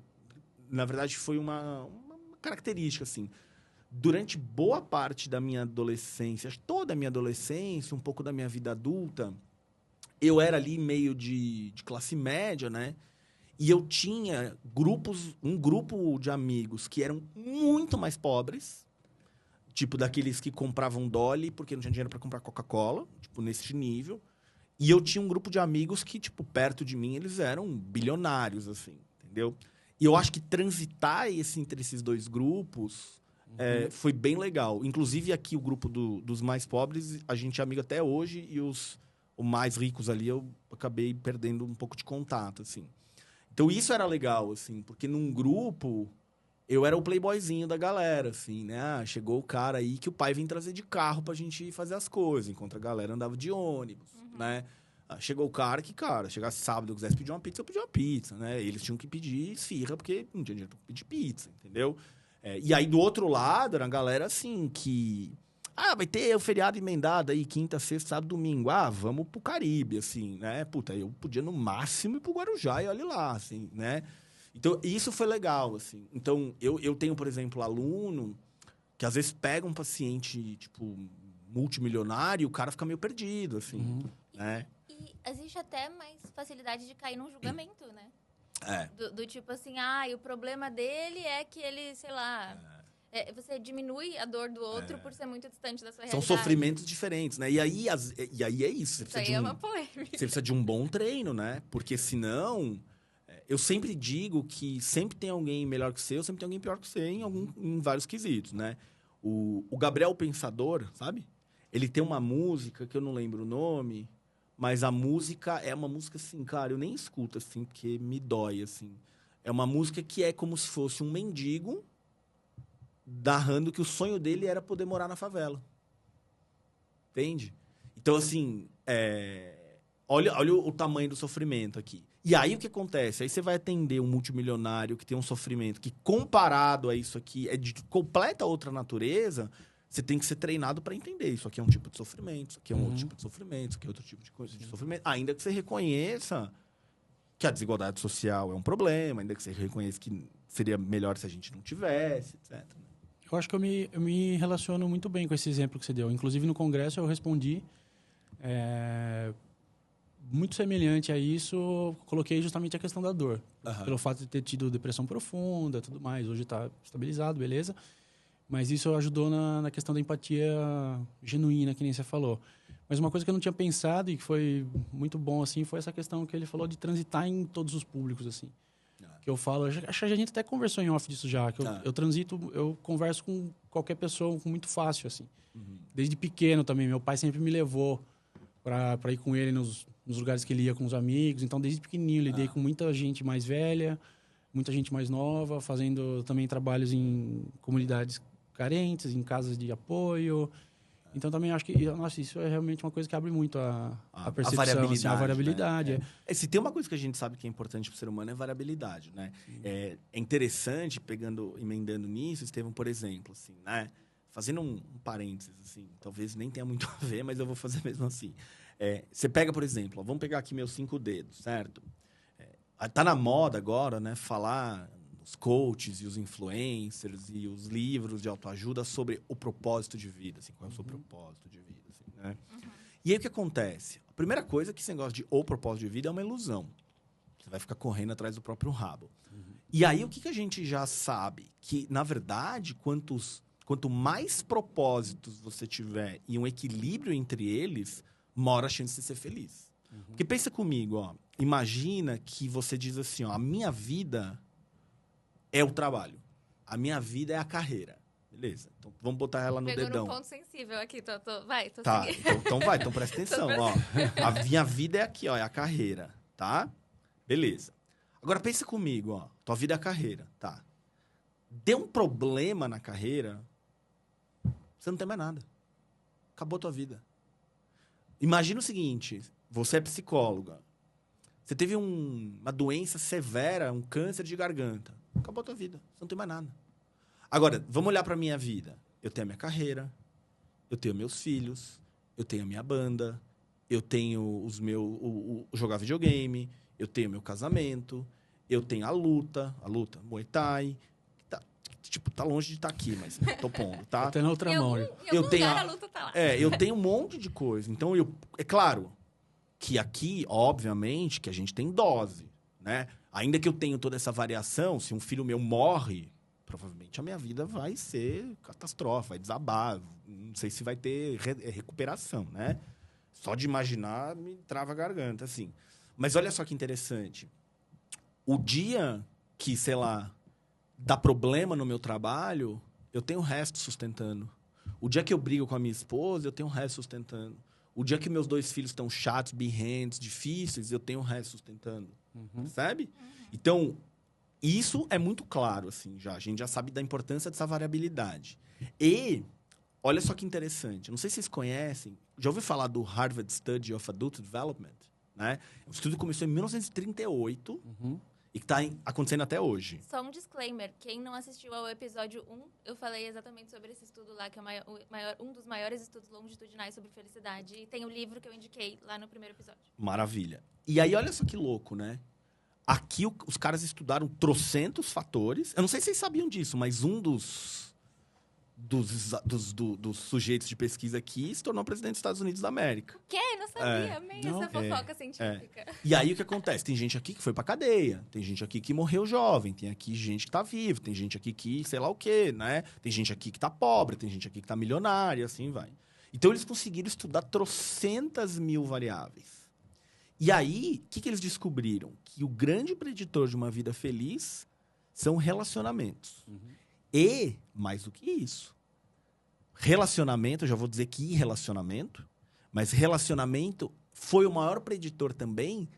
Na verdade, foi uma característica, assim. Durante boa parte da minha adolescência, toda a minha adolescência, um pouco da minha vida adulta, eu era ali meio de classe média, né? E eu tinha um grupo de amigos que eram muito mais pobres, tipo daqueles que compravam Dolly porque não tinha dinheiro para comprar Coca-Cola, tipo nesse nível. E eu tinha um grupo de amigos que, tipo, perto de mim, eles eram bilionários, assim, entendeu? E eu acho que transitar entre esses dois grupos foi bem legal. Inclusive, aqui, o grupo dos mais pobres, a gente é amigo até hoje. E os mais ricos ali, eu acabei perdendo um pouco de contato, assim. Então, isso era legal, assim. Porque num grupo, eu era o playboyzinho da galera, assim, né? Ah, chegou o cara aí que o pai vem trazer de carro pra gente fazer as coisas. Enquanto a galera andava de ônibus, né? Chegou o cara que, chegasse sábado, eu quisesse pedir uma pizza, eu pedi uma pizza, né? Eles tinham que pedir esfirra, porque não tinha dinheiro pra pedir pizza, entendeu? E aí, do outro lado, era a galera, assim, que... Ah, vai ter o feriado emendado aí, quinta, sexta, sábado, domingo. Ah, vamos pro Caribe, assim, né? Puta, eu podia, no máximo, ir pro Guarujá e olha lá, assim, né? Então, isso foi legal, assim. Então, eu tenho, por exemplo, aluno que, às vezes, pega um paciente, tipo, multimilionário e o cara fica meio perdido, assim, né? E existe até mais facilidade de cair num julgamento, né? Do tipo assim, o problema dele é que ele, sei lá... você diminui a dor do outro por ser muito distante da sua realidade. São sofrimentos diferentes, né? E aí é isso. Isso aí é uma polêmica. Você precisa de um bom treino, né? Porque senão... Eu sempre digo que sempre tem alguém melhor que você, sempre tem alguém pior que você em vários quesitos, né? O Gabriel Pensador, sabe? Ele tem uma música que eu não lembro o nome... Mas a música é uma música, assim, cara, eu nem escuto, assim, porque me dói, assim. É uma música que é como se fosse um mendigo narrando que o sonho dele era poder morar na favela. Entende? Então, assim, olha o tamanho do sofrimento aqui. E aí, o que acontece? Aí você vai atender um multimilionário que tem um sofrimento que, comparado a isso aqui, é de completa outra natureza... Você tem que ser treinado para entender. Isso aqui é um tipo de sofrimento, isso aqui é um outro tipo de sofrimento, isso aqui é outro tipo de coisa de sofrimento. Ainda que você reconheça que a desigualdade social é um problema, ainda que você reconheça que seria melhor se a gente não tivesse, etc. Eu acho que eu me relaciono muito bem com esse exemplo que você deu. Inclusive, no congresso, eu respondi muito semelhante a isso. Coloquei justamente a questão da dor. Pelo fato de ter tido depressão profunda, tudo mais. Hoje está estabilizado, beleza. Mas isso ajudou na questão da empatia genuína, que nem você falou. Mas uma coisa que eu não tinha pensado e que foi muito bom, assim, foi essa questão que ele falou de transitar em todos os públicos, assim. Que eu falo, acho que a gente até conversou em off disso já, que eu converso com qualquer pessoa muito fácil, assim. Desde pequeno também, meu pai sempre me levou para ir com ele nos lugares que ele ia com os amigos. Então, desde pequenininho, lidei com muita gente mais velha, muita gente mais nova, fazendo também trabalhos em comunidades carentes, em casas de apoio. Então, também acho que isso é realmente uma coisa que abre muito a percepção, a variabilidade. Né? Se tem uma coisa que a gente sabe que é importante para o ser humano é variabilidade, né? É interessante, emendando nisso, Estevão, por exemplo, assim, né? Fazendo um parênteses, assim, talvez nem tenha muito a ver, mas eu vou fazer mesmo assim. Você pega, por exemplo, vamos pegar aqui meus 5 dedos, certo? Tá na moda agora, né? Falar... os coaches e os influencers e os livros de autoajuda sobre o propósito de vida, assim, qual é o seu propósito de vida, assim, né? E aí, o que acontece? A primeira coisa é que esse negócio de o propósito de vida é uma ilusão. Você vai ficar correndo atrás do próprio rabo. E aí, o que a gente já sabe? Que, na verdade, quanto mais propósitos você tiver e um equilíbrio entre eles, mora a chance de ser feliz. Porque pensa comigo, ó. Imagina que você diz assim, ó, a minha vida... é o trabalho. A minha vida é a carreira. Beleza? Então, vamos botar ela no dedão. Pegou num ponto sensível aqui. Tô tá, seguindo. Então presta atenção. Ó. A minha vida é aqui, ó, é a carreira. Tá? Beleza. Agora, pensa comigo, ó. Tua vida é a carreira. Tá. Deu um problema na carreira, você não tem mais nada. Acabou a tua vida. Imagina o seguinte. Você é psicóloga. Você teve uma doença severa, um câncer de garganta. Acabou a tua vida. Você não tem mais nada. Agora, vamos olhar para a minha vida. Eu tenho a minha carreira, eu tenho meus filhos, eu tenho a minha banda, eu tenho o jogar videogame, eu tenho meu casamento, eu tenho a luta, Muay Thai. Tá longe de estar aqui, mas tô pondo, tá? Tá na outra mão. Eu tenho a luta tá lá. Eu tenho um monte de coisa. Então, é claro que aqui, obviamente, que a gente tem dose, né? Ainda que eu tenha toda essa variação, se um filho meu morre, provavelmente a minha vida vai ser catastrófica, vai desabar. Não sei se vai ter recuperação, né? Só de imaginar, me trava a garganta, assim. Mas olha só que interessante. O dia que, sei lá, dá problema no meu trabalho, eu tenho o resto sustentando. O dia que eu brigo com a minha esposa, eu tenho o resto sustentando. O dia que meus 2 filhos estão chatos, birrentos, difíceis, eu tenho o resto sustentando. Sabe? Então, isso é muito claro, assim, já. A gente já sabe da importância dessa variabilidade. E, olha só que interessante. Não sei se vocês conhecem. Já ouviu falar do Harvard Study of Adult Development? Né? O estudo começou em 1938 e que está acontecendo até hoje. Só um disclaimer. Quem não assistiu ao episódio 1, eu falei exatamente sobre esse estudo lá, que é um dos maiores estudos longitudinais sobre felicidade. E tem o livro que eu indiquei lá no primeiro episódio. Maravilha. E aí, olha só que louco, né? Aqui, os caras estudaram trocentos fatores. Eu não sei se vocês sabiam disso, mas um dos sujeitos de pesquisa aqui se tornou presidente dos Estados Unidos da América. O quê? Não sabia. Amei essa fofoca científica. E aí, o que acontece? Tem gente aqui que foi pra cadeia. Tem gente aqui que morreu jovem. Tem aqui gente que tá viva. Tem gente aqui que sei lá o quê, né? Tem gente aqui que tá pobre. Tem gente aqui que tá milionária. Assim vai. Então, eles conseguiram estudar trocentas mil variáveis. E aí, o que eles descobriram? Que o grande preditor de uma vida feliz são relacionamentos. E, mais do que isso, relacionamento, eu já vou dizer que relacionamento, mas relacionamento foi o maior preditor também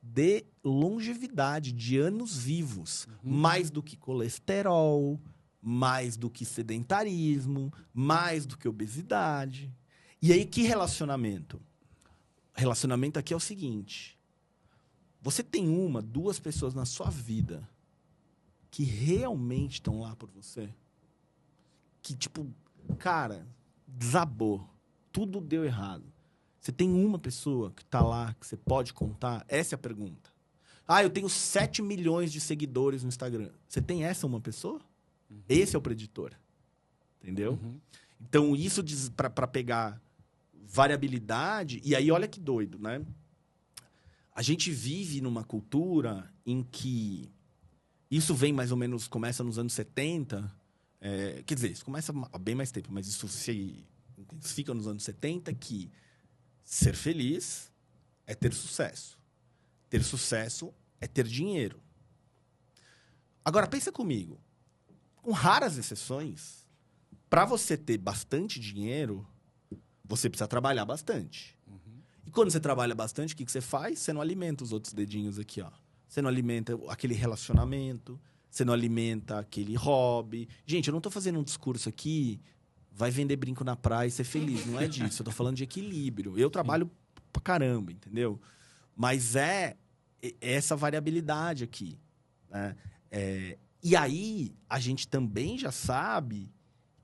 de longevidade, de anos vivos. Mais do que colesterol, mais do que sedentarismo, mais do que obesidade. E aí, que relacionamento? Relacionamento aqui é o seguinte: você tem 1, 2 pessoas na sua vida que realmente estão lá por você, que tipo, cara, desabou, tudo deu errado. Você tem 1 pessoa que tá lá, que você pode contar? Essa é a pergunta. Ah, eu tenho 7 milhões de seguidores no Instagram. Você tem essa 1 pessoa? Esse é o preditor. Entendeu? Então, isso para pegar variabilidade. E aí, olha que doido, né? A gente vive numa cultura em que isso vem mais ou menos, começa nos anos 70. Quer dizer, isso começa há bem mais tempo, mas isso se intensifica nos anos 70, que ser feliz é ter sucesso. Ter sucesso é ter dinheiro. Agora, pensa comigo. Com raras exceções, para você ter bastante dinheiro, você precisa trabalhar bastante. E quando você trabalha bastante, o que você faz? Você não alimenta os outros dedinhos aqui, ó. Você não alimenta aquele relacionamento, você não alimenta aquele hobby. Gente, eu não tô fazendo um discurso aqui, vai vender brinco na praia e ser feliz. Não é disso. Eu tô falando de equilíbrio. Eu trabalho pra caramba, entendeu? Mas é essa variabilidade aqui, né? E aí, a gente também já sabe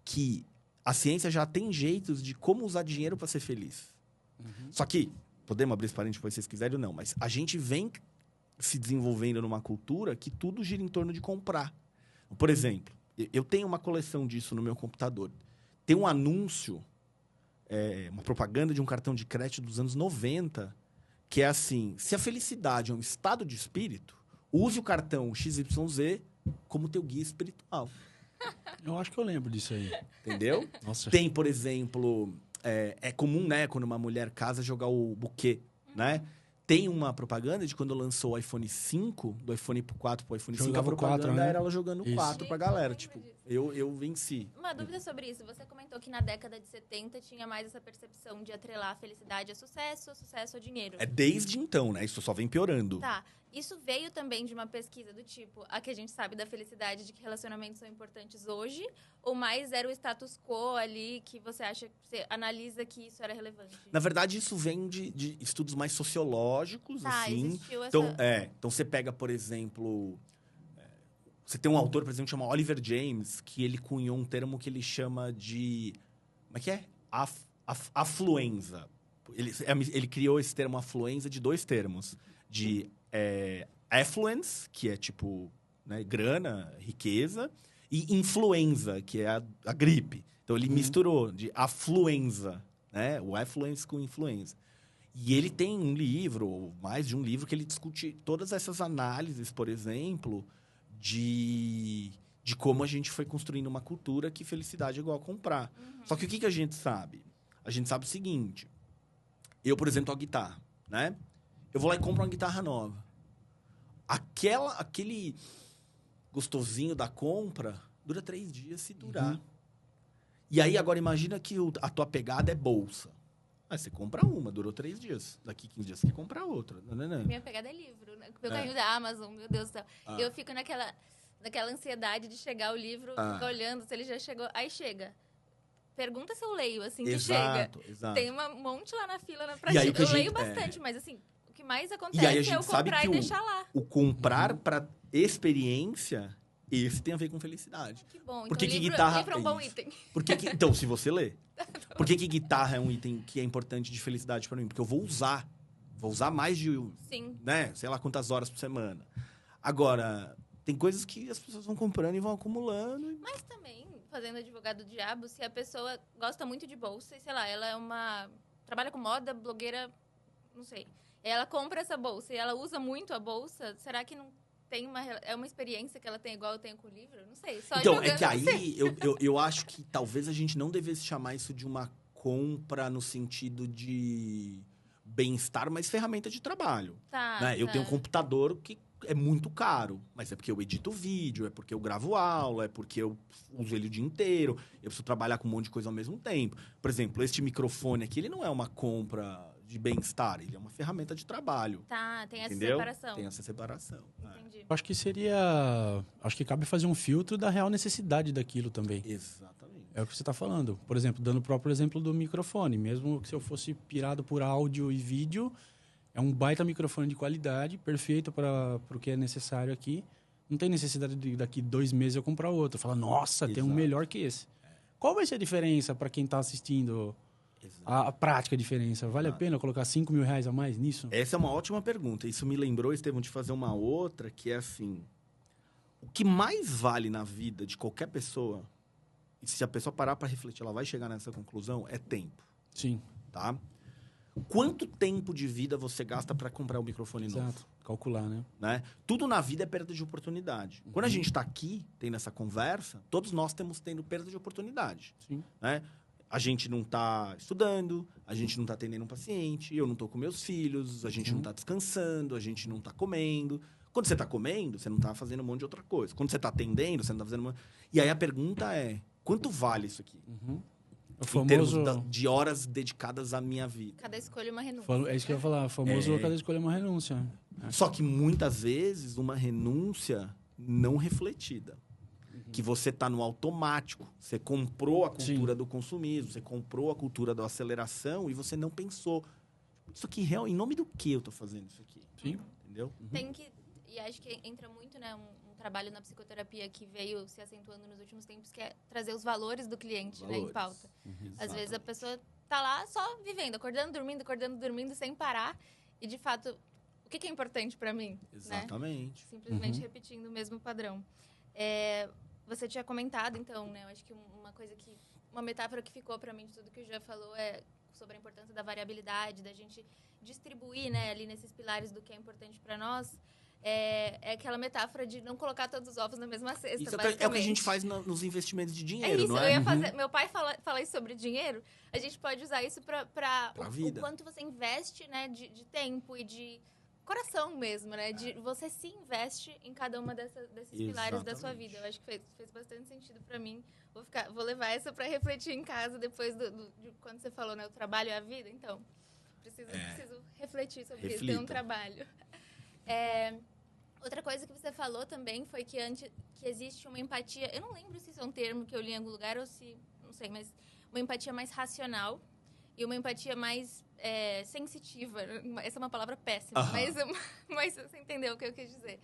que a ciência já tem jeitos de como usar dinheiro para ser feliz. Só que, podemos abrir esse parênteses depois se vocês quiserem ou não, mas a gente vem se desenvolvendo numa cultura que tudo gira em torno de comprar. Por exemplo, eu tenho uma coleção disso no meu computador. Tem um anúncio, uma propaganda de um cartão de crédito dos anos 90, que é assim: se a felicidade é um estado de espírito, use o cartão XYZ como teu guia espiritual. Eu acho que eu lembro disso aí. Entendeu? Nossa. Tem, por exemplo, é comum, né, quando uma mulher casa, jogar o buquê, né? Tem uma propaganda de quando lançou o iPhone 5, do iPhone 4 pro iPhone 5, Jogava a propaganda 4, né? era ela jogando o 4 pra galera. Tipo, eu venci. Uma dúvida sobre isso. Você comentou que na década de 70 tinha mais essa percepção de atrelar a felicidade a sucesso a dinheiro. Desde então, né? Isso só vem piorando. Tá. Isso veio também de uma pesquisa do tipo, a que a gente sabe da felicidade, de que relacionamentos são importantes hoje, ou mais era o status quo ali que você acha, você analisa que isso era relevante? Na verdade, isso vem de estudos mais sociológicos, assim. Existiu Então, essa... então, você pega, por exemplo... Você tem um autor, por exemplo, que chama Oliver James, que ele cunhou um termo que ele chama de... Como é que é? Afluenza. Ele criou esse termo afluenza de 2 termos. De affluence, que é tipo, né, grana, riqueza, e influenza, que é a gripe. Então, ele misturou de afluenza, né? O affluence com influenza. E ele tem um livro, ou mais de um livro, que ele discute todas essas análises, por exemplo, de como a gente foi construindo uma cultura que felicidade é igual a comprar. Só que o que a gente sabe? A gente sabe o seguinte: Eu, por exemplo, toco guitarra, né? Eu vou lá e compro uma guitarra nova. Aquele gostosinho da compra dura 3 dias, se durar. E aí, agora, imagina que a tua pegada é bolsa. Aí você compra uma, durou 3 dias. Daqui 15 dias você quer comprar outra. Não. Minha pegada é livro, né? Meu carrinho da Amazon, meu Deus do céu. Eu fico naquela ansiedade de chegar o livro, ficar olhando se ele já chegou. Aí chega. Pergunta se eu leio, assim, que chega. Exato. Tem um monte lá na fila, na prateleira. Eu leio bastante, mas assim, o que mais acontece é eu comprar e deixar lá. O comprar para experiência, esse tem a ver com felicidade. Que bom. Porque então, guitarra livro é um bom item. Então, se você lê. Por que guitarra é um item que é importante de felicidade para mim? Porque eu vou usar. Vou usar mais de, né, sei lá quantas horas por semana. Agora, tem coisas que as pessoas vão comprando e vão acumulando. Mas também, fazendo advogado do diabo, se a pessoa gosta muito de bolsa e, sei lá, ela trabalha com moda, blogueira, não sei. Ela compra essa bolsa e ela usa muito a bolsa, será que não tem é uma experiência que ela tem igual eu tenho com o livro? Não sei. Só então, é que aí eu acho que talvez a gente não devesse chamar isso de uma compra no sentido de bem-estar, mas ferramenta de trabalho. Né? Eu tenho um computador que é muito caro, mas é porque eu edito vídeo, é porque eu gravo aula, é porque eu uso ele o dia inteiro, eu preciso trabalhar com um monte de coisa ao mesmo tempo. Por exemplo, este microfone aqui, ele não é uma compra de bem-estar, ele é uma ferramenta de trabalho. Tem essa entendeu? separação. Tem essa separação. Entendi. Acho que cabe fazer um filtro da real necessidade daquilo também. Exatamente. É o que você está falando. Por exemplo, dando o próprio exemplo do microfone. Mesmo que se eu fosse pirado por áudio e vídeo, é um baita microfone de qualidade, perfeito para o que é necessário aqui. Não tem necessidade de daqui 2 meses eu comprar outro. Falar, nossa, tem um melhor que esse. Qual vai ser a diferença para quem está assistindo? A prática diferença. Vale a pena colocar R$5.000 a mais nisso? Essa é uma ótima pergunta. Isso me lembrou, Estevão, de fazer uma outra, que é assim... O que mais vale na vida de qualquer pessoa, e se a pessoa parar para refletir, ela vai chegar nessa conclusão, é tempo. Sim. Tá? Quanto tempo de vida você gasta para comprar um microfone novo? Exato. Calcular, né? Tudo na vida é perda de oportunidade. Quando a gente está aqui, tendo essa conversa, todos nós temos tendo perda de oportunidade. Sim. Né? A gente não está estudando, a gente não está atendendo um paciente, eu não estou com meus filhos, a gente não está descansando, a gente não está comendo. Quando você está comendo, você não está fazendo um monte de outra coisa. Quando você está atendendo, você não está fazendo uma... E aí a pergunta é, quanto vale isso aqui? O famoso... Em termos de horas dedicadas à minha vida. Cada escolha é uma renúncia. É isso que eu ia falar. O famoso cada escolha é uma renúncia. Só que muitas vezes uma renúncia não refletida. Que você está no automático. Você comprou a cultura do consumismo, você comprou a cultura da aceleração e você não pensou. Isso aqui, em nome do que eu estou fazendo isso aqui? Sim. Entendeu? Tem que... E acho que entra muito, né, um trabalho na psicoterapia que veio se acentuando nos últimos tempos, que é trazer os valores do cliente, né, em pauta. Às vezes a pessoa tá lá só vivendo, acordando, dormindo, sem parar. E, de fato, o que é importante para mim? Exatamente. Né? Simplesmente repetindo o mesmo padrão. Você tinha comentado, então, né, eu acho que uma metáfora que ficou para mim de tudo que o Jean falou é sobre a importância da variabilidade, da gente distribuir, né, ali nesses pilares do que é importante para nós. É aquela metáfora de não colocar todos os ovos na mesma cesta. Isso é o que a gente faz nos investimentos de dinheiro, isso, não é? Eu ia fazer. Meu pai fala isso sobre dinheiro. A gente pode usar isso para o quanto você investe, né, de tempo e de coração mesmo, né? Você se investe em cada uma desses pilares da sua vida. Eu acho que fez bastante sentido para mim. Vou levar essa para refletir em casa depois de quando você falou, né? O trabalho é a vida. Então, preciso refletir sobre isso. Ter um trabalho. Outra coisa que você falou também foi que existe uma empatia... Eu não lembro se isso é um termo que eu li em algum lugar ou se... Não sei, mas uma empatia mais racional e uma empatia mais sensitiva. Essa é uma palavra péssima, mas você entendeu o que eu quis dizer.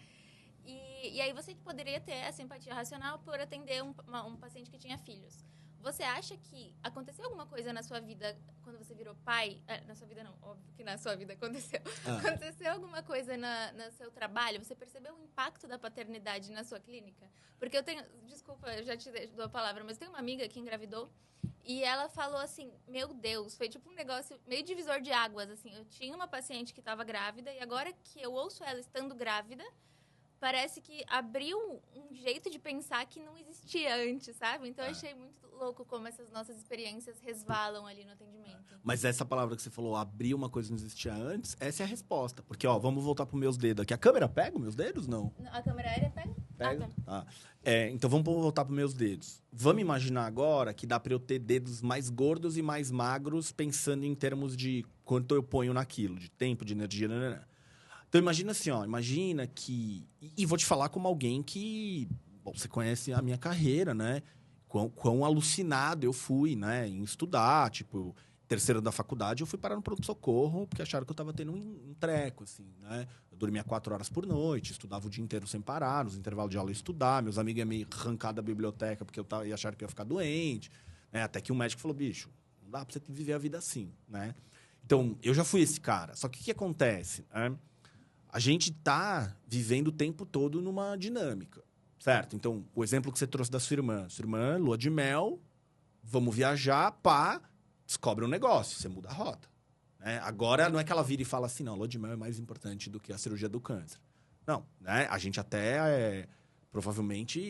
E aí você poderia ter essa empatia racional por atender um paciente que tinha filhos. Você acha que aconteceu alguma coisa na sua vida quando você virou pai? Na sua vida não, óbvio que na sua vida aconteceu. Aconteceu alguma coisa no seu trabalho? Você percebeu o impacto da paternidade na sua clínica? Porque eu tenho... Desculpa, eu já te dou a palavra, mas eu tenho uma amiga que engravidou e ela falou assim, meu Deus, foi tipo um negócio meio divisor de águas, assim. Eu tinha uma paciente que estava grávida e agora que eu ouço ela estando grávida, parece que abriu um jeito de pensar que não existia antes, sabe? Então, eu achei muito louco como essas nossas experiências resvalam ali no atendimento. Mas essa palavra que você falou, abrir uma coisa que não existia antes, essa é a resposta. Porque, ó, vamos voltar para os meus dedos aqui. A câmera pega os meus dedos, não? A câmera aérea pega? Pega? Então, vamos voltar para os meus dedos. Vamos imaginar agora que dá para eu ter dedos mais gordos e mais magros, pensando em termos de quanto eu ponho naquilo, de tempo, de energia, nanana. Então, imagina assim, ó. Imagina que... E vou te falar como alguém que... Bom, você conhece a minha carreira, né? Quão alucinado eu fui, né? Em estudar, tipo... Terceiro da faculdade, eu fui parar no pronto-socorro, porque acharam que eu estava tendo um treco, assim, né? Eu dormia 4 horas por noite, estudava o dia inteiro sem parar, nos intervalos de aula eu ia estudar, meus amigos iam me arrancar da biblioteca porque ia achar que eu ia ficar doente, né? Até que um médico falou, bicho, não dá pra você viver a vida assim, né? Então, eu já fui esse cara. Só que o que acontece, né? A gente tá vivendo o tempo todo numa dinâmica, certo? Então, o exemplo que você trouxe da sua irmã, lua de mel, vamos viajar, pá... descobre um negócio, você muda a rota. Né? Agora, não é que ela vira e fala assim, não, a lua de mel é mais importante do que a cirurgia do câncer. Não, né? A gente até provavelmente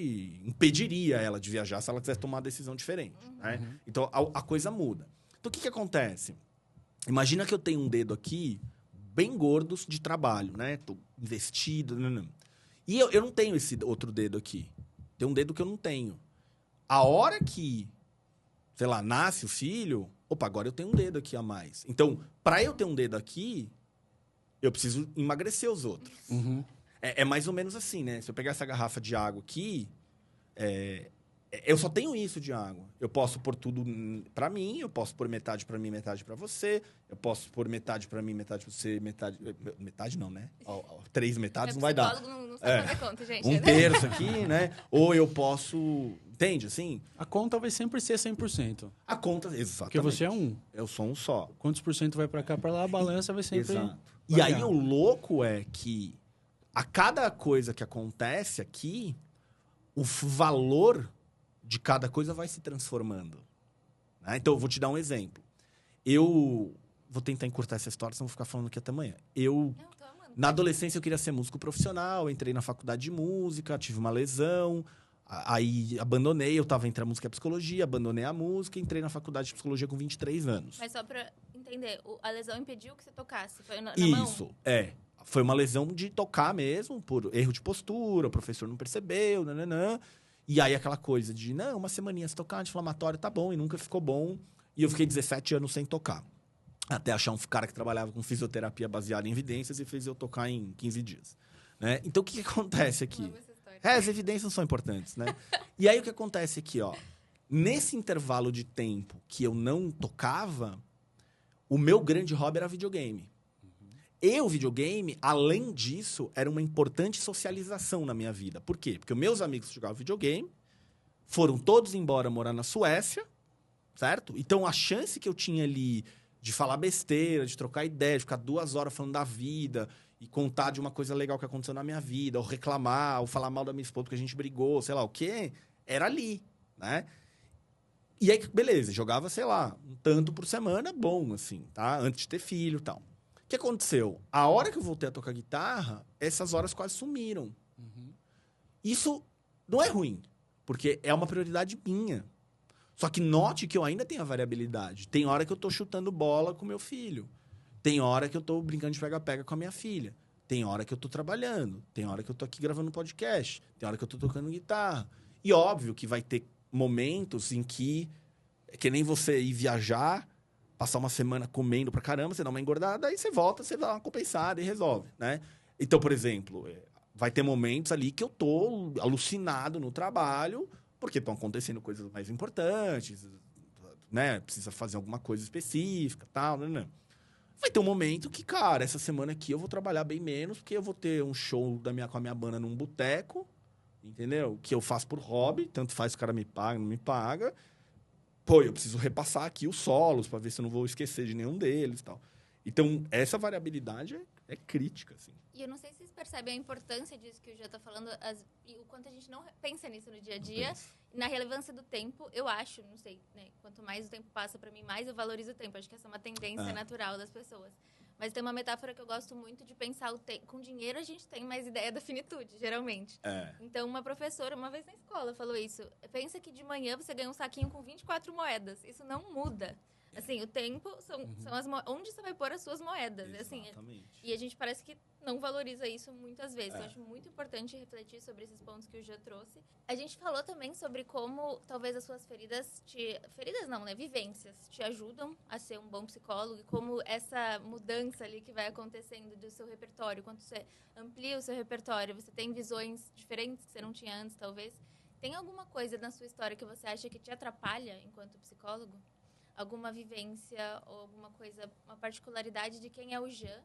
impediria ela de viajar se ela quisesse tomar uma decisão diferente. Né? Então, a coisa muda. Então, o que acontece? Imagina que eu tenho um dedo aqui, bem gordo de trabalho, né? Tô investido, e eu não tenho esse outro dedo aqui. Tem um dedo que eu não tenho. A hora que, sei lá, nasce o filho... Opa, agora eu tenho um dedo aqui a mais. Então, para eu ter um dedo aqui, eu preciso emagrecer os outros. É mais ou menos assim, né? Se eu pegar essa garrafa de água aqui, eu só tenho isso de água. Eu posso pôr tudo para mim, eu posso pôr metade para mim, metade para você. Eu posso pôr metade para mim, metade para você, metade... Metade não, né? 3 metades não vai dar. Não sabe fazer conta, gente. Um terço aqui, né? Ou eu posso... Entende, assim? A conta vai sempre ser 100%. A conta, exatamente. Porque você é um. Eu sou um só. Quantos por cento vai para cá, para lá, a balança vai sempre... Exato. E aí, o louco é que a cada coisa que acontece aqui, o valor de cada coisa vai se transformando. Né? Então, eu vou te dar um exemplo. Eu vou tentar encurtar essa história, senão vou ficar falando aqui até amanhã. Na adolescência, eu queria ser músico profissional, entrei na faculdade de música, tive uma lesão... Aí abandonei, eu estava entre a música e a psicologia, abandonei a música e entrei na faculdade de psicologia com 23 anos. Mas só para entender, a lesão impediu que você tocasse? Foi na Isso, mão? Foi uma lesão de tocar mesmo, por erro de postura, o professor não percebeu, nananã. E aí aquela coisa de, não, uma semaninha se tocar, anti-inflamatório, tá bom, e nunca ficou bom. E eu fiquei 17 anos sem tocar. Até achar um cara que trabalhava com fisioterapia baseada em evidências e fez eu tocar em 15 dias. Né? Então, o que acontece aqui? As evidências não são importantes, né? E aí, o que acontece aqui, ó? Nesse intervalo de tempo que eu não tocava, o meu grande hobby era videogame. E o videogame, além disso, era uma importante socialização na minha vida. Por quê? Porque meus amigos jogavam videogame, foram todos embora morar na Suécia, certo? Então, a chance que eu tinha ali de falar besteira, de trocar ideia, de ficar 2 horas falando da vida... e contar de uma coisa legal que aconteceu na minha vida, ou reclamar, ou falar mal da minha esposa porque a gente brigou, sei lá o quê, era ali, né? E aí, beleza, jogava, sei lá, um tanto por semana, bom, assim, tá? Antes de ter filho e tal. O que aconteceu? A hora que eu voltei a tocar guitarra, essas horas quase sumiram. Isso não é ruim, porque é uma prioridade minha. Só que note que eu ainda tenho a variabilidade. Tem hora que eu tô chutando bola com meu filho. Tem hora que eu tô brincando de pega-pega com a minha filha. Tem hora que eu tô trabalhando. Tem hora que eu tô aqui gravando podcast. Tem hora que eu tô tocando guitarra. E óbvio que vai ter momentos em que... É que nem você ir viajar, passar uma semana comendo pra caramba, você dá uma engordada, aí você volta, você dá uma compensada e resolve, né? Então, por exemplo, vai ter momentos ali que eu tô alucinado no trabalho, porque estão acontecendo coisas mais importantes, né? Precisa fazer alguma coisa específica, tal, né? Vai ter um momento que, cara, essa semana aqui eu vou trabalhar bem menos, porque eu vou ter um show com a minha banda num boteco, entendeu? Que eu faço por hobby, tanto faz se o cara me paga, não me paga. Pô, eu preciso repassar aqui os solos para ver se eu não vou esquecer de nenhum deles e tal. Então, essa variabilidade é crítica, assim. E eu não sei se vocês percebem a importância disso que o Jean tá falando, e o quanto a gente não pensa nisso no dia a dia, na relevância do tempo, eu acho, não sei, né? Quanto mais o tempo passa para mim, mais eu valorizo o tempo. Acho que essa é uma tendência natural das pessoas. Mas tem uma metáfora que eu gosto muito de pensar o tempo. Com dinheiro a gente tem mais ideia da finitude, geralmente. Então, uma professora, uma vez na escola, falou isso. Pensa que de manhã você ganha um saquinho com 24 moedas. Isso não muda. Assim, o tempo são as onde você vai pôr as suas moedas. Exatamente. Assim, e a gente parece que não valoriza isso muitas vezes. Eu acho muito importante refletir sobre esses pontos que o Jean trouxe. A gente falou também sobre como talvez as suas feridas feridas não, né? Vivências te ajudam a ser um bom psicólogo e como essa mudança ali que vai acontecendo do seu repertório, quando você amplia o seu repertório, você tem visões diferentes que você não tinha antes, talvez. Tem alguma coisa na sua história que você acha que te atrapalha enquanto psicólogo? Alguma vivência ou alguma coisa, uma particularidade de quem é o Jean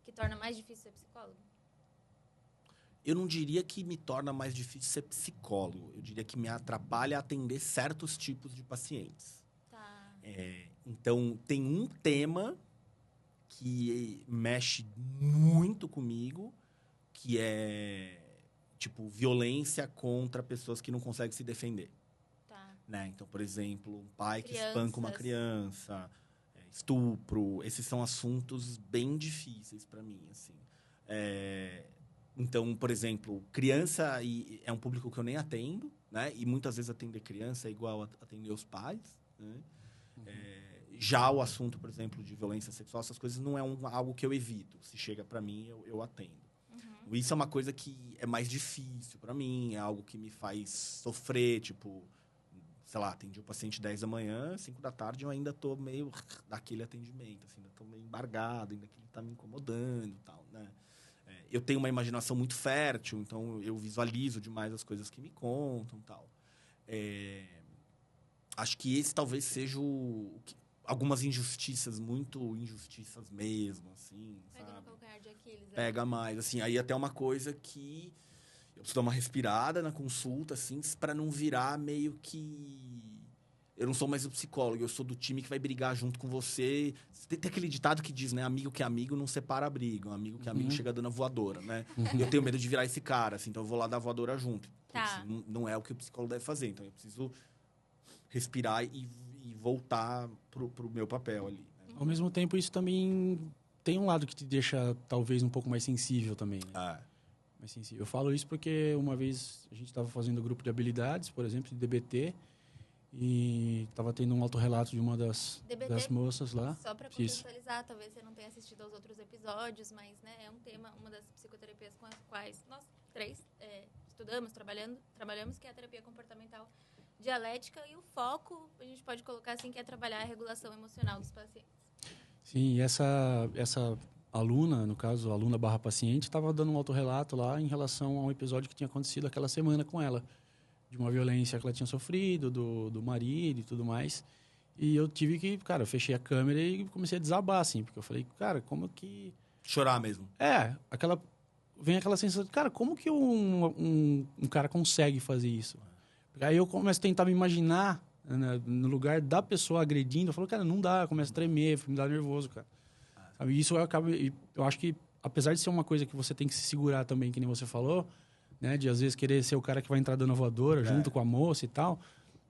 que torna mais difícil ser psicólogo? Eu não diria que me torna mais difícil ser psicólogo. Eu diria que me atrapalha atender certos tipos de pacientes. Tá. Então, tem um tema que mexe muito comigo, que é, tipo, violência contra pessoas que não conseguem se defender. Né? Então, por exemplo, um pai que espanca uma criança, estupro, esses são assuntos bem difíceis para mim, assim. Então, por exemplo, criança é um público que eu nem atendo, né? E muitas vezes atender criança é igual a atender os pais, né? Já o assunto, por exemplo, de violência sexual, essas coisas não é algo que eu evito. Se chega para mim, eu atendo. Isso é uma coisa que é mais difícil para mim, é algo que me faz sofrer, tipo... Sei lá, atendi o paciente 10 da manhã, 5 da tarde, eu ainda tô meio daquele atendimento, assim, ainda tô meio embargado, ainda que ele tá me incomodando e tal, né? Eu tenho uma imaginação muito fértil, então eu visualizo demais as coisas que me contam e tal. Acho que esse talvez seja algumas injustiças, muito injustiças mesmo, assim, Pega sabe? no calcanhar de Aquiles. Pega mais, assim. Aí até uma coisa que... Eu preciso dar uma respirada na consulta, assim, para não virar meio que... Eu não sou mais o psicólogo, eu sou do time que vai brigar junto com você. Tem aquele ditado que diz, né? Amigo que é amigo não separa a briga. Um amigo que é amigo chega dando a voadora, né? Eu tenho medo de virar esse cara, assim, então eu vou lá dar a voadora junto. Tá. Não é o que o psicólogo deve fazer. Então eu preciso respirar e voltar pro meu papel ali. Né? Ao mesmo tempo, isso também tem um lado que te deixa, talvez, um pouco mais sensível também, né? Mais sensível. Eu falo isso porque uma vez a gente estava fazendo grupo de habilidades, por exemplo, de DBT, e estava tendo um autorrelato de uma das moças lá. Só para contextualizar, talvez você não tenha assistido aos outros episódios, mas né, é um tema, uma das psicoterapias com as quais nós três estudamos, trabalhamos, que é a terapia comportamental dialética, e o foco, a gente pode colocar assim, que é trabalhar a regulação emocional dos pacientes. Sim, e essa aluna, no caso, aluna/paciente, estava dando um autorrelato lá em relação a um episódio que tinha acontecido aquela semana com ela. De uma violência que ela tinha sofrido, do marido e tudo mais. E eu tive que, cara, eu fechei a câmera e comecei a desabar, assim. Porque eu falei, cara, como que... Chorar mesmo. Vem aquela sensação de, cara, como que um cara consegue fazer isso? Aí eu começo a tentar me imaginar, né, no lugar da pessoa agredindo. Eu falo, cara, não dá. Eu começo a tremer, me dá nervoso, cara. Sabe? Isso eu acho que, apesar de ser uma coisa que você tem que se segurar também, que nem você falou, né, de às vezes querer ser o cara que vai entrar dando a voadora junto com a moça e tal,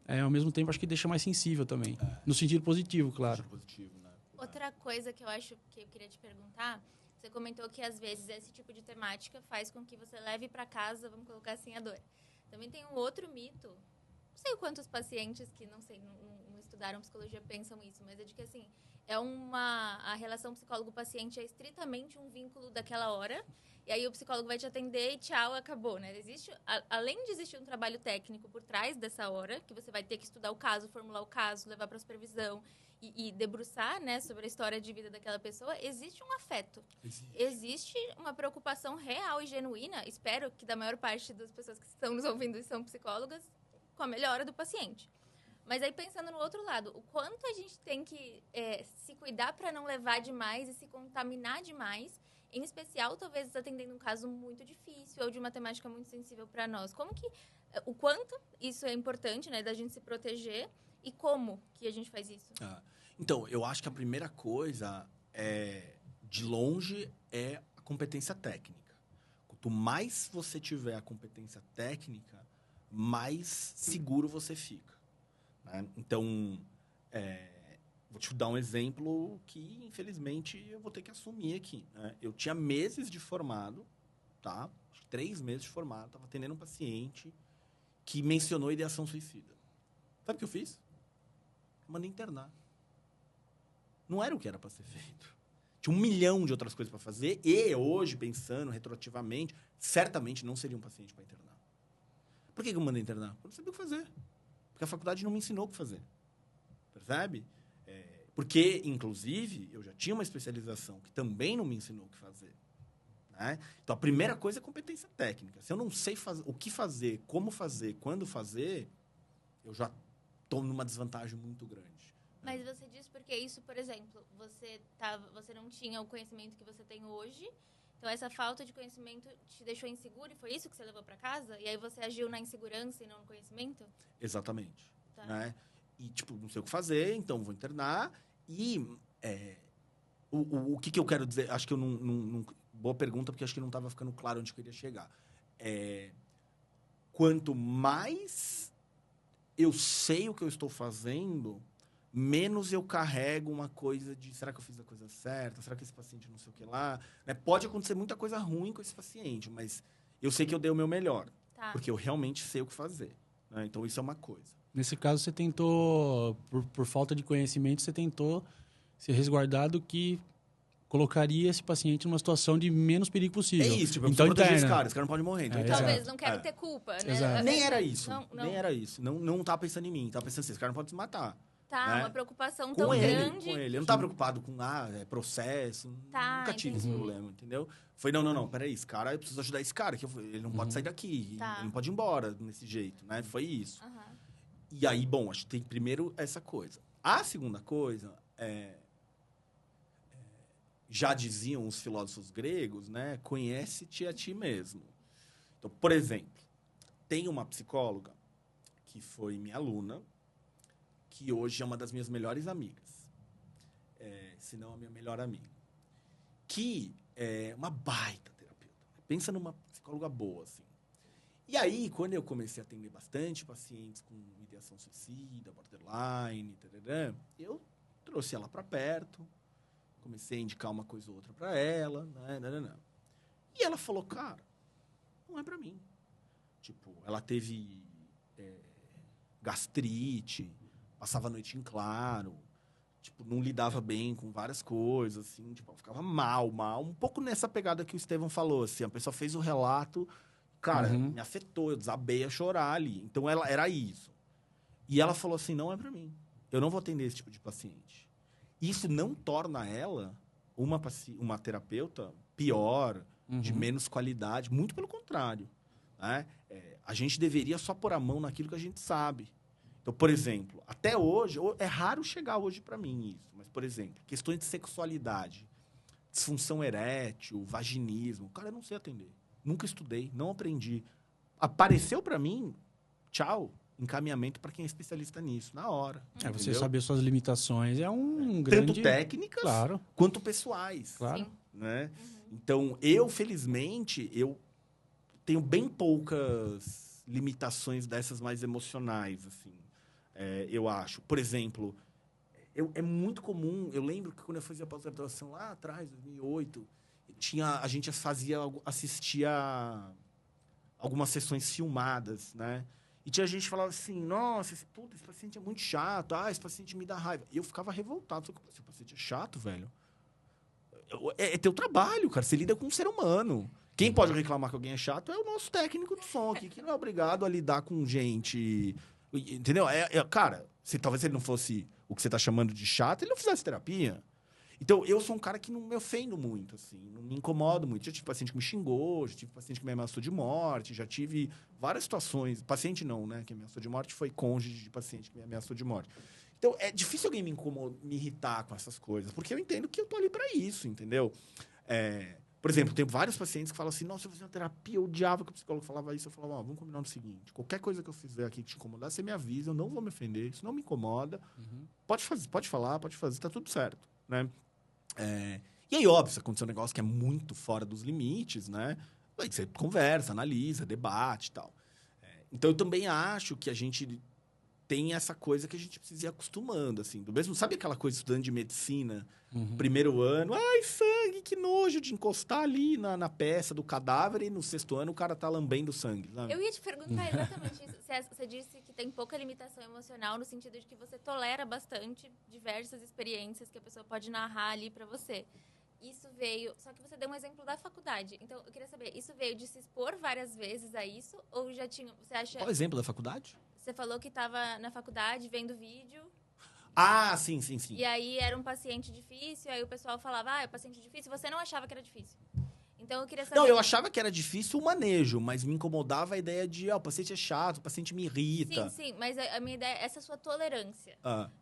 ao mesmo tempo acho que deixa mais sensível também. No sentido positivo, claro. Né? Outra coisa que eu acho que eu queria te perguntar, você comentou que às vezes esse tipo de temática faz com que você leve para casa, vamos colocar assim, a dor. Também tem um outro mito, não sei quantos pacientes que não estudaram psicologia pensam isso, mas é de que assim, a relação psicólogo-paciente é estritamente um vínculo daquela hora, e aí o psicólogo vai te atender e tchau, acabou, né? Além de existir um trabalho técnico por trás dessa hora, que você vai ter que estudar o caso, formular o caso, levar para a supervisão e debruçar, né, sobre a história de vida daquela pessoa, existe um afeto. Existe uma preocupação real e genuína, espero que da maior parte das pessoas que estão nos ouvindo são psicólogas, com a melhora do paciente. Mas aí, pensando no outro lado, o quanto a gente tem que se cuidar para não levar demais e se contaminar demais, em especial, talvez, atendendo um caso muito difícil ou de uma temática muito sensível para nós. O quanto isso é importante, né, da gente se proteger e como que a gente faz isso? Então, eu acho que a primeira coisa é de longe, é a competência técnica. Quanto mais você tiver a competência técnica, mais seguro você fica, né? Então, vou te dar um exemplo que, infelizmente, eu vou ter que assumir aqui, né? Eu tinha meses de formado, tá? 3 meses de formado, estava atendendo um paciente que mencionou ideação suicida. Sabe o que eu fiz? Mandei internar. Não era o que era para ser feito. Tinha 1 milhão de outras coisas para fazer e hoje, pensando retroativamente, certamente não seria um paciente para internar. Por que eu mandei internar? Porque eu não sabia o que fazer. Porque a faculdade não me ensinou o que fazer. Percebe? Porque, inclusive, eu já tinha uma especialização que também não me ensinou o que fazer, né? Então, a primeira coisa é competência técnica. Se eu não sei o que fazer, como fazer, quando fazer, eu já estou numa desvantagem muito grande. Mas você disse porque isso, por exemplo, você não tinha o conhecimento que você tem hoje, então essa falta de conhecimento te deixou inseguro e foi isso que você levou para casa? E aí você agiu na insegurança e não no conhecimento? Exatamente. Tá. Né? E, não sei o que fazer, então vou internar. E o que eu quero dizer? Acho que eu não... Boa pergunta, porque acho que não estava ficando claro onde eu queria chegar. Quanto mais eu sei o que eu estou fazendo, menos eu carrego uma coisa de será que eu fiz a coisa certa? Será que esse paciente não sei o que lá? Né? Pode acontecer muita coisa ruim com esse paciente, mas eu sei que eu dei o meu melhor. Tá. Porque eu realmente sei o que fazer. Né? Então, isso é uma coisa. Nesse caso, você tentou, por falta de conhecimento, você tentou se resguardar do que colocaria esse paciente numa situação de menos perigo possível. É isso, eu então, preciso proteger esse cara não pode morrer. Então, talvez, não quero ter culpa, né? Exato. Nem era isso. Não. Nem era isso. Não tava pensando em mim. Tava pensando assim, esse cara não pode se matar. Tá, né? uma preocupação com tão ele, grande. Com ele. Eu não tava preocupado com processo. Tá, nunca tive esse problema, entendeu? Foi, não, peraí, esse cara, eu preciso ajudar esse cara, que ele não pode sair daqui, Tá. ele não pode ir embora desse jeito, né? Foi isso. Uhum. E aí, bom, acho que tem primeiro essa coisa. A segunda coisa já diziam os filósofos gregos, né? Conhece-te a ti mesmo. Então, por exemplo, tem uma psicóloga que foi minha aluna, que hoje é uma das minhas melhores amigas. Se não a minha melhor amiga. Que é uma baita terapeuta. Pensa numa psicóloga boa, assim. E aí, quando eu comecei a atender bastante pacientes com ideação suicida, borderline, eu trouxe ela para perto, comecei a indicar uma coisa ou outra para ela, né. E ela falou, cara, não é para mim. Tipo, ela teve gastrite, passava a noite em claro, tipo, não lidava bem com várias coisas, assim, tipo, ela ficava mal, um pouco nessa pegada que o Estevão falou, assim, a pessoa fez o relato, cara, me afetou, eu desabei a chorar ali. Então, ela era isso. E ela falou assim, não é pra mim. Eu não vou atender esse tipo de paciente. Isso não torna ela uma terapeuta pior, de menos qualidade. Muito pelo contrário. Né? A gente deveria só pôr a mão naquilo que a gente sabe. Então, por exemplo, até hoje, é raro chegar hoje pra mim isso. Mas, por exemplo, questões de sexualidade, disfunção erétil, vaginismo. Cara, eu não sei atender. Nunca estudei, não aprendi. Apareceu pra mim, tchau, encaminhamento para quem é especialista nisso, na hora. Você saber suas limitações é um grande... Tanto técnicas, claro, quanto pessoais. Claro. Sim. Né? Então, felizmente, eu tenho bem poucas limitações dessas mais emocionais, assim. Eu acho. Por exemplo, é muito comum... Eu lembro que quando eu fazia pós-graduação lá atrás, 2008... a gente assistia algumas sessões filmadas, né? E tinha gente que falava assim, nossa, esse paciente é muito chato, esse paciente me dá raiva. E eu ficava revoltado. Esse paciente é chato, velho. É teu trabalho, cara. Você lida com um ser humano. Quem pode reclamar que alguém é chato é o nosso técnico de som aqui, que não é obrigado a lidar com gente... Entendeu? Cara, talvez ele não fosse o que você tá chamando de chato, ele não fizesse terapia. Então, eu sou um cara que não me ofendo muito, assim, não me incomodo muito. Já tive paciente que me xingou, já tive paciente que me ameaçou de morte, já tive várias situações. Paciente não, né? Que me ameaçou de morte foi cônjuge de paciente que me ameaçou de morte. Então, é difícil alguém me irritar com essas coisas, porque eu entendo que eu tô ali para isso, entendeu? Por exemplo, tem vários pacientes que falam assim, nossa, eu fazia uma terapia, eu odiava que o psicólogo falava isso. Eu falava, vamos combinar no seguinte, qualquer coisa que eu fizer aqui que te incomodar, você me avisa, eu não vou me ofender, isso não me incomoda. Pode falar, tá tudo certo, né? E aí, óbvio, se acontecer um negócio que é muito fora dos limites, né? Aí você conversa, analisa, debate e tal. Então, eu também acho que a gente tem essa coisa que a gente precisa ir acostumando, assim. Do mesmo, sabe aquela coisa estudando de medicina, primeiro ano, ai, sangue, que nojo de encostar ali na peça do cadáver e no 6º ano o cara tá lambendo sangue. Sabe? Eu ia te perguntar exatamente isso. Você disse que tem pouca limitação emocional no sentido de que você tolera bastante diversas experiências que a pessoa pode narrar ali pra você. Isso veio... Só que você deu um exemplo da faculdade. Então, eu queria saber, isso veio de se expor várias vezes a isso? Ou já tinha... Você acha... Qual o exemplo da faculdade? Você falou que estava na faculdade vendo vídeo. Ah, sim. E aí era um paciente difícil, aí o pessoal falava, é paciente difícil. Você não achava que era difícil. Então eu queria saber... Não, eu achava que era difícil o manejo, mas me incomodava a ideia de, o paciente é chato, o paciente me irrita. Sim, mas a minha ideia, essa sua tolerância,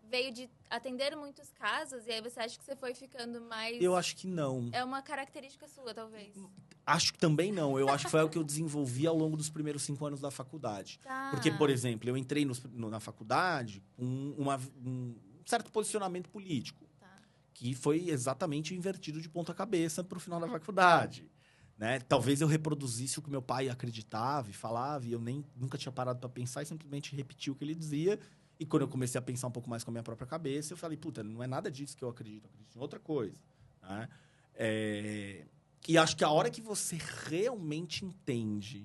veio de atender muitos casos, e aí você acha que você foi ficando mais... Eu acho que não. É uma característica sua, talvez. Acho que também não. Eu acho que foi o que eu desenvolvi ao longo dos primeiros 5 anos da faculdade. Tá. Porque, por exemplo, eu entrei na faculdade com um certo posicionamento político. Que foi exatamente invertido de ponta cabeça para o final da faculdade. Né? Talvez eu reproduzisse o que meu pai acreditava e falava, e eu nunca tinha parado para pensar e simplesmente repetia o que ele dizia. E quando eu comecei a pensar um pouco mais com a minha própria cabeça, eu falei, puta, não é nada disso que eu acredito em outra coisa. Né? E acho que a hora que você realmente entende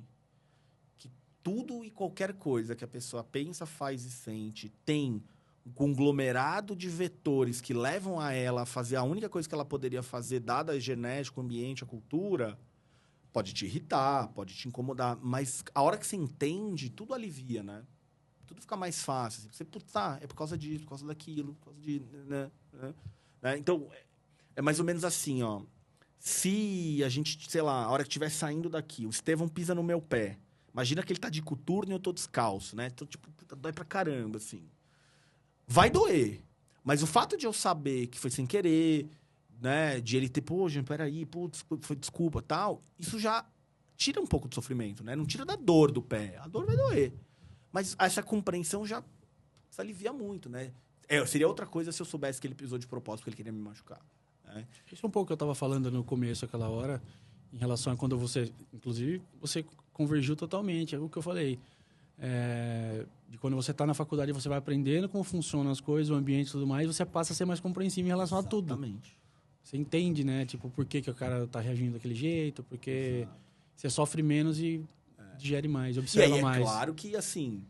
que tudo e qualquer coisa que a pessoa pensa, faz e sente tem um conglomerado de vetores que levam a ela a fazer a única coisa que ela poderia fazer, dada a genética, o ambiente, a cultura, pode te irritar, pode te incomodar. Mas a hora que você entende, tudo alivia, né? Tudo fica mais fácil. Você, putz, é por causa disso, por causa daquilo, por causa de... Né? Então, é mais ou menos assim, ó. Se a gente, sei lá, a hora que estiver saindo daqui, o Estevão pisa no meu pé. Imagina que ele tá de coturno e eu tô descalço, né? Então, tipo, dói pra caramba, assim. Vai doer. Mas o fato de eu saber que foi sem querer, né? De ele ter, pô, gente, peraí, putz, foi desculpa, tal. Isso já tira um pouco do sofrimento, né? Não tira da dor do pé. A dor vai doer. Mas essa compreensão já se alivia muito, né? Seria outra coisa se eu soubesse que ele pisou de propósito porque ele queria me machucar. Né? Isso é um pouco que eu estava falando no começo, aquela hora, em relação a quando você... Inclusive, você convergiu totalmente. É o que eu falei. De quando você está na faculdade, você vai aprendendo como funcionam as coisas, o ambiente e tudo mais, você passa a ser mais compreensivo em relação a tudo. Exatamente. Você entende, né? Tipo, por que o cara está reagindo daquele jeito, porque você sofre menos e digere mais, observa e aí, mais. É claro que, assim,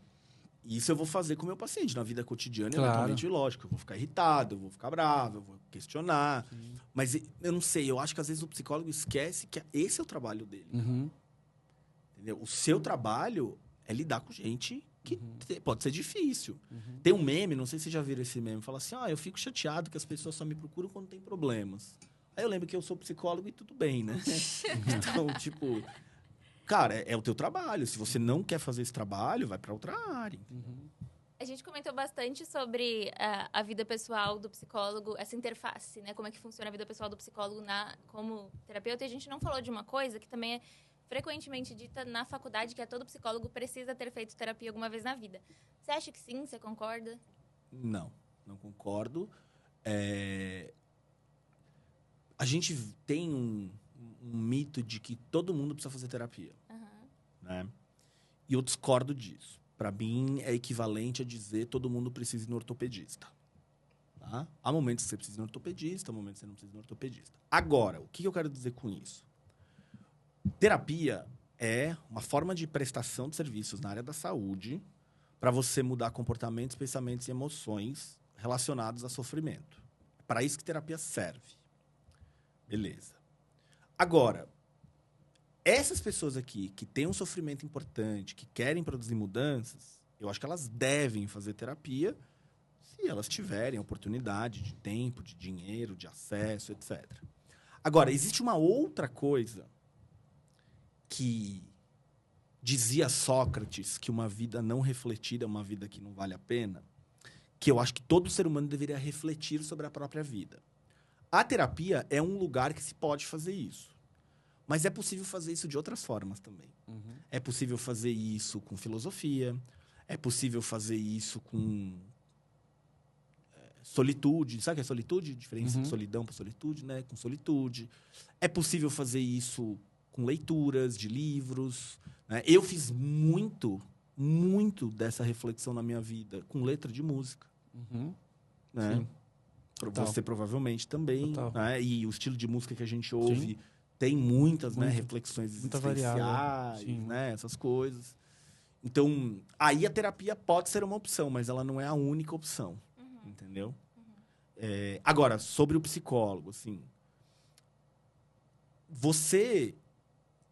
isso eu vou fazer com o meu paciente na vida cotidiana, eventualmente, lógico. Eu vou ficar irritado, eu vou ficar bravo, eu vou questionar. Sim. Mas eu não sei, eu acho que às vezes o psicólogo esquece que esse é o trabalho dele. Entendeu? O seu trabalho é lidar com gente que pode ser difícil. Tem um meme, não sei se vocês já viram esse meme, fala assim, eu fico chateado que as pessoas só me procuram quando tem problemas. Aí eu lembro que eu sou psicólogo e tudo bem, né? Então, tipo... Cara, é o teu trabalho. Se você não quer fazer esse trabalho, vai para outra área. A gente comentou bastante sobre a vida pessoal do psicólogo, essa interface, né? Como é que funciona a vida pessoal do psicólogo como terapeuta. E a gente não falou de uma coisa que também é frequentemente dita na faculdade, que todo psicólogo precisa ter feito terapia alguma vez na vida. Você acha que sim? Você concorda? Não concordo. A gente tem um mito de que todo mundo precisa fazer terapia. Né? E eu discordo disso. Para mim, é equivalente a dizer todo mundo precisa ir no ortopedista. Tá? Há momentos que você precisa ir no ortopedista, há momentos que você não precisa ir no ortopedista. Agora, o que eu quero dizer com isso? Terapia é uma forma de prestação de serviços na área da saúde para você mudar comportamentos, pensamentos e emoções relacionados a sofrimento. É para isso que terapia serve. Beleza. Agora, essas pessoas aqui que têm um sofrimento importante, que querem produzir mudanças, eu acho que elas devem fazer terapia se elas tiverem oportunidade de tempo, de dinheiro, de acesso, etc. Agora, existe uma outra coisa que dizia Sócrates que uma vida não refletida é uma vida que não vale a pena, que eu acho que todo ser humano deveria refletir sobre a própria vida. A terapia é um lugar que se pode fazer isso. Mas é possível fazer isso de outras formas também. É possível fazer isso com filosofia, é possível fazer isso com solitude. Sabe o que é solitude? Diferença de solidão para solitude, né? Com solitude. É possível fazer isso com leituras de livros, né? Eu fiz muito dessa reflexão na minha vida com letra de música. Né? Sim. Você provavelmente também. Né? E o estilo de música que a gente ouve... Sim. Tem muitas, né, reflexões variável, né, essas coisas. Então, aí a terapia pode ser uma opção, mas ela não é a única opção, entendeu? Agora, sobre o psicólogo, assim, você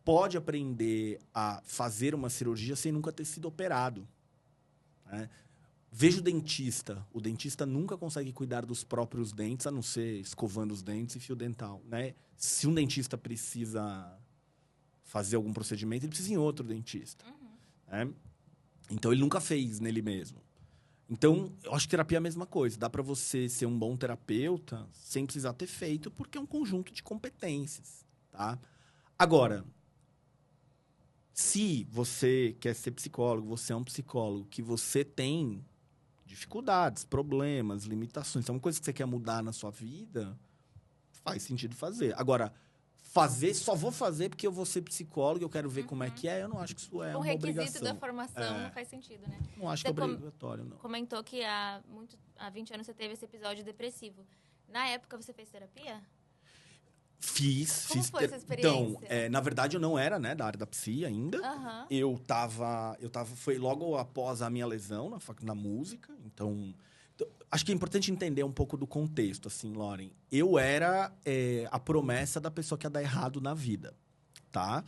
pode aprender a fazer uma cirurgia sem nunca ter sido operado, né? Veja o dentista. O dentista nunca consegue cuidar dos próprios dentes, a não ser escovando os dentes e fio dental, né? Se um dentista precisa fazer algum procedimento, ele precisa ir em outro dentista. Né? Então, ele nunca fez nele mesmo. Então, eu acho que terapia é a mesma coisa. Dá para você ser um bom terapeuta sem precisar ter feito, porque é um conjunto de competências, tá? Agora, se você quer ser psicólogo, você é um psicólogo, que você tem dificuldades, problemas, limitações, é uma coisa que você quer mudar na sua vida, faz sentido fazer. Agora, só vou fazer porque eu vou ser psicólogo, eu quero ver como é que é, eu não acho que isso é uma obrigação. O requisito da formação não faz sentido, né? Não acho que é obrigatório, não. Comentou que há 20 anos você teve esse episódio depressivo. Na época, você fez terapia? Como foi essa experiência? Então, na verdade, eu não era, né, da área da psi ainda. Eu tava... Foi logo após a minha lesão na música. Então, acho que é importante entender um pouco do contexto, assim, Lauren. Eu era a promessa da pessoa que ia dar errado na vida, tá?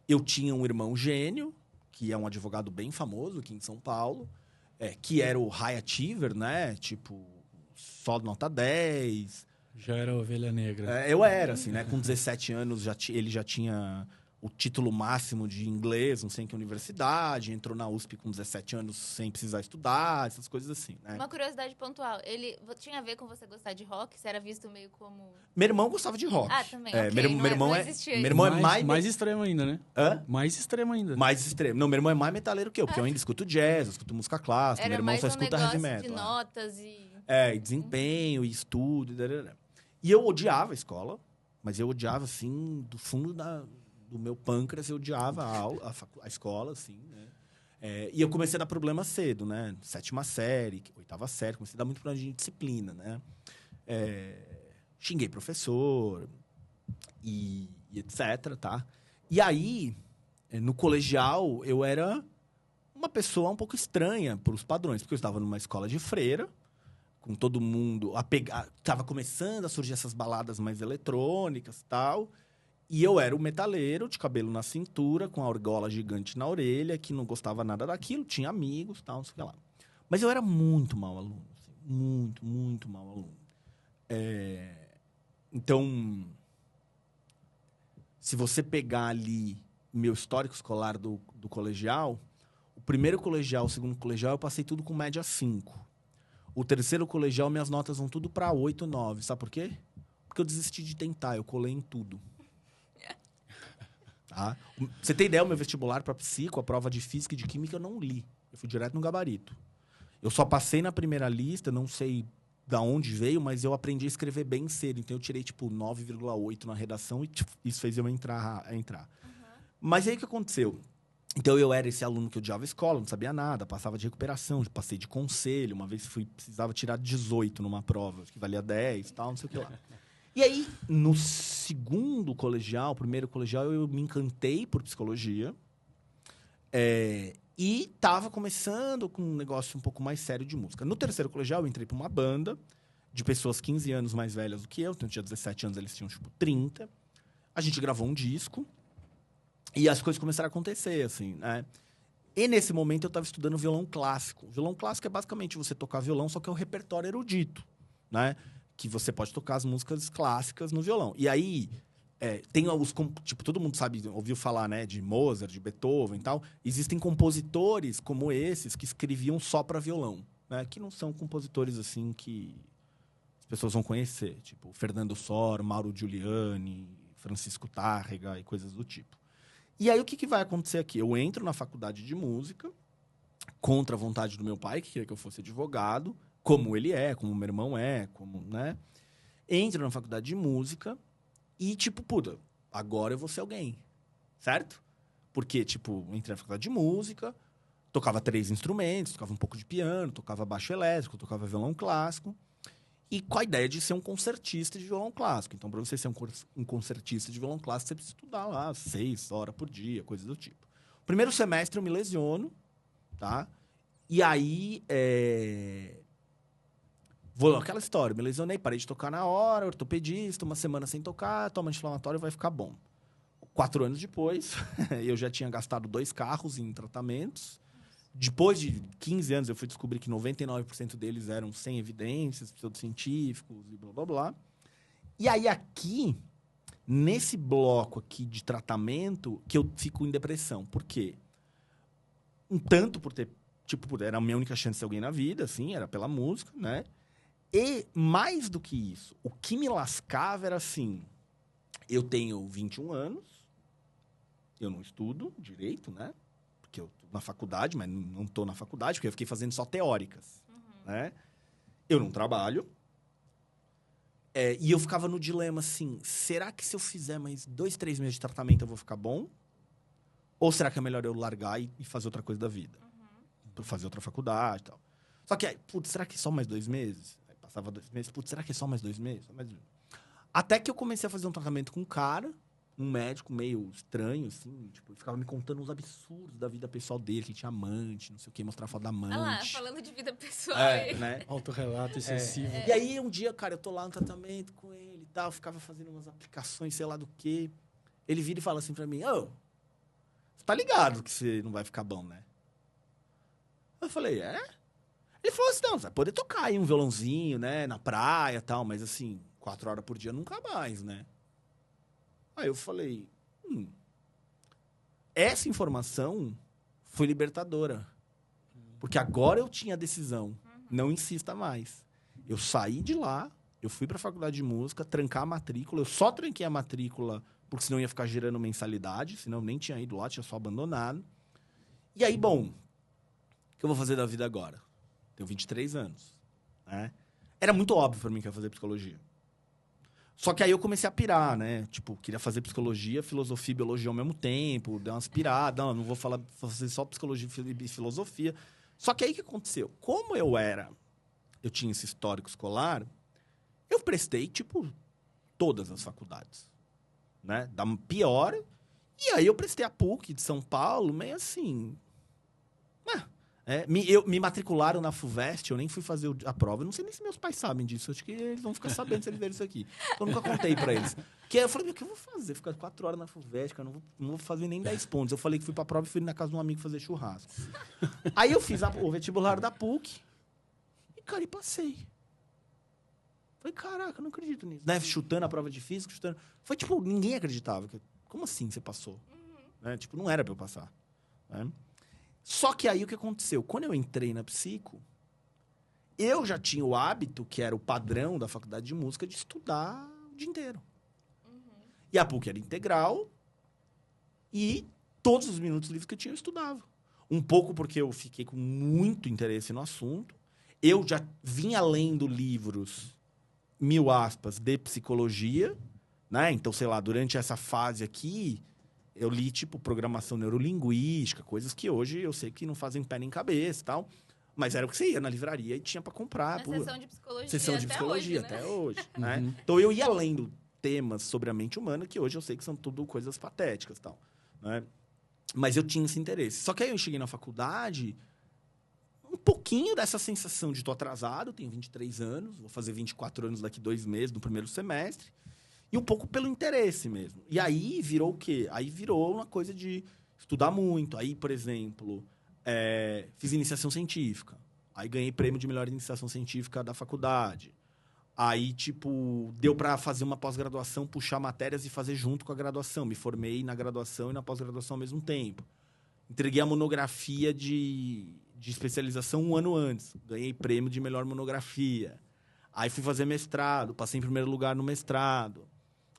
Eu tinha um irmão gênio, que é um advogado bem famoso aqui em São Paulo, que era o high achiever, né? Tipo, só nota 10... Já era ovelha negra. Eu era, assim, né? Com 17 anos, ele já tinha o título máximo de inglês, não sei em que universidade, entrou na USP com 17 anos sem precisar estudar, essas coisas assim, né? Uma curiosidade pontual, ele tinha a ver com você gostar de rock? Você era visto meio como... Meu irmão gostava de rock. Ah, também, meu irmão é mais extremo ainda, né? Hã? Mais extremo ainda. Mais extremo. Não, meu irmão é mais metaleiro que eu, porque eu ainda escuto jazz, eu escuto música clássica, meu irmão só escuta heavy metal. De notas e... E desempenho, e estudo, e eu odiava a escola, mas eu odiava, assim, do fundo do meu pâncreas, eu odiava a escola, assim, né? E eu comecei a dar problema cedo, né? 7ª série, 8ª série, comecei a dar muito problema de disciplina, né? Xinguei professor e etc, tá? E aí, no colegial, eu era uma pessoa um pouco estranha para os padrões, porque eu estava numa escola de freira, com todo mundo... Tava começando a surgir essas baladas mais eletrônicas e tal. E eu era o metaleiro, de cabelo na cintura, com a argola gigante na orelha, que não gostava nada daquilo, tinha amigos e tal, não sei o que lá. Mas eu era muito mau aluno. Assim, muito mau aluno. Então, se você pegar ali meu histórico escolar do colegial, o primeiro colegial, o segundo colegial, eu passei tudo com média 5. O terceiro colegial, minhas notas vão tudo para 8, 9. Sabe por quê? Porque eu desisti de tentar, eu colei em tudo. Tá? Você tem ideia, o meu vestibular para psico, a prova de física e de química, eu não li. Eu fui direto no gabarito. Eu só passei na primeira lista, não sei da onde veio, mas eu aprendi a escrever bem cedo. Então, eu tirei, 9,8 na redação e isso fez eu entrar. Mas aí, o que aconteceu? Então, eu era esse aluno que odiava a escola, não sabia nada, passava de recuperação, passei de conselho. Uma vez precisava tirar 18 numa prova, que valia 10 e tal, não sei o que lá. E aí, no segundo colegial, primeiro colegial, eu me encantei por psicologia. E estava começando com um negócio um pouco mais sério de música. No terceiro colegial, eu entrei para uma banda de pessoas 15 anos mais velhas do que eu. Então, eu tinha 17 anos, eles tinham, 30. A gente gravou um disco. E as coisas começaram a acontecer, assim, né? E nesse momento eu estava estudando violão clássico. O violão clássico é basicamente você tocar violão, só que é o repertório erudito, né? Que você pode tocar as músicas clássicas no violão. E aí, tem os... todo mundo sabe, ouviu falar, né? De Mozart, de Beethoven e tal. Existem compositores como esses que escreviam só para violão, né? Que não são compositores, assim, que as pessoas vão conhecer. Tipo, Fernando Sor, Mauro Giuliani, Francisco Tárrega e coisas do tipo. E aí, o que vai acontecer aqui? Eu entro na faculdade de música, contra a vontade do meu pai, que queria que eu fosse advogado. como ele é, como meu irmão é, como, né? Entro na faculdade de música e, tipo, puta, agora eu vou ser alguém, certo? Porque, tipo, entrei na faculdade de música, tocava 3 instrumentos, tocava um pouco de piano, tocava baixo elétrico, tocava violão clássico. E com a ideia de ser um concertista de violão clássico. Então, para você ser um concertista de violão clássico, você precisa estudar lá 6 horas por dia, coisas do tipo. Primeiro semestre eu me lesiono, tá? E aí, vou aquela história, me lesionei, parei de tocar na hora, ortopedista, 1 semana sem tocar, toma anti-inflamatório e vai ficar bom. 4 anos depois, eu já tinha gastado 2 carros em tratamentos. Depois de 15 anos, eu fui descobrir que 99% deles eram sem evidências, pseudocientíficos e blá, blá, blá. E aí, aqui, nesse bloco aqui de tratamento, que eu fico em depressão. Por quê? Um tanto por ter... Tipo, era a minha única chance de ser alguém na vida, assim, era pela música, né? E, mais do que isso, o que me lascava era assim... Eu tenho 21 anos, eu não estudo direito, né? Porque eu tô na faculdade, mas não tô na faculdade, porque eu fiquei fazendo só teóricas, né? Eu não trabalho. E eu ficava no dilema, assim, será que se eu fizer mais 2, 3 meses de tratamento eu vou ficar bom? Ou será que é melhor eu largar e fazer outra coisa da vida? Fazer outra faculdade e tal. Só que, putz, será que só mais 2 meses? Aí passava 2 meses, putz, será que é só mais 2 meses? Até que eu comecei a fazer um tratamento com um cara, um médico meio estranho, assim, tipo, ele ficava me contando uns absurdos da vida pessoal dele, que tinha amante, não sei o quê, mostrar foto da amante. Ah lá, falando de vida pessoal. Né? Autorrelato excessivo. E aí, um dia, cara, eu tô lá no tratamento com ele e tal, ficava fazendo umas aplicações, sei lá do quê. Ele vira e fala assim pra mim, você tá ligado que você não vai ficar bom, né? Eu falei, Ele falou assim, não, você vai poder tocar aí um violãozinho, né, na praia e tal, mas assim, 4 horas por dia nunca mais, né? Aí eu falei, essa informação foi libertadora. Porque agora eu tinha a decisão, não insista mais. Eu saí de lá, eu fui pra faculdade de música, trancar a matrícula, eu só tranquei a matrícula porque senão ia ficar gerando mensalidade, senão eu nem tinha ido lá, tinha só abandonado. E aí, bom, o que eu vou fazer da vida agora? Tenho 23 anos, né? Era muito óbvio pra mim que eu ia fazer psicologia. Só que aí eu comecei a pirar, né? Tipo, queria fazer psicologia, filosofia e biologia ao mesmo tempo. Dei umas piradas. Não vou fazer só psicologia e filosofia. Só que aí o que aconteceu? Como eu tinha esse histórico escolar, eu prestei, tipo, todas as faculdades, né? Da pior. E aí eu prestei a PUC de São Paulo, meio assim... me matricularam na FUVEST, eu nem fui fazer a prova. Eu não sei nem se meus pais sabem disso. Acho que eles vão ficar sabendo se eles verem isso aqui. Então, eu nunca contei pra eles. Que aí eu falei, o que eu vou fazer? Ficar 4 horas na FUVEST, cara, não vou fazer nem 10 pontos. Eu falei que fui pra prova e fui na casa de um amigo fazer churrasco. Aí eu fiz o vestibular da PUC e, cara, passei. Falei, caraca, eu não acredito nisso. Né? Chutando a prova de física, chutando. Foi tipo, ninguém acreditava. Como assim você passou? Né? Tipo, não era pra eu passar. Né? Só que aí o que aconteceu? Quando eu entrei na psico, eu já tinha o hábito, que era o padrão da faculdade de música, de estudar o dia inteiro. E a PUC era integral e todos os minutos livres que eu tinha, eu estudava. Um pouco porque eu fiquei com muito interesse no assunto. Eu já vinha lendo livros, 1000 aspas, de psicologia, né? Então, sei lá, durante essa fase aqui... Eu li, tipo, programação neurolinguística, coisas que hoje eu sei que não fazem pé nem cabeça e tal. Mas era o que você ia na livraria e tinha para comprar. Sessão de psicologia Sessão de psicologia, até hoje, né? Então, eu ia lendo temas sobre a mente humana, que hoje eu sei que são tudo coisas patéticas e tal, né? Mas eu tinha esse interesse. Só que aí eu cheguei na faculdade, um pouquinho dessa sensação de tô atrasado, tenho 23 anos, vou fazer 24 anos daqui 2 meses, no primeiro semestre. E um pouco pelo interesse mesmo. E aí virou o quê? Aí virou uma coisa de estudar muito. Aí, por exemplo, fiz iniciação científica. Aí ganhei prêmio de melhor iniciação científica da faculdade. Aí, tipo, deu para fazer uma pós-graduação, puxar matérias e fazer junto com a graduação. Me formei na graduação e na pós-graduação ao mesmo tempo. Entreguei a monografia de especialização 1 ano antes. Ganhei prêmio de melhor monografia. Aí fui fazer mestrado, passei em primeiro lugar no mestrado.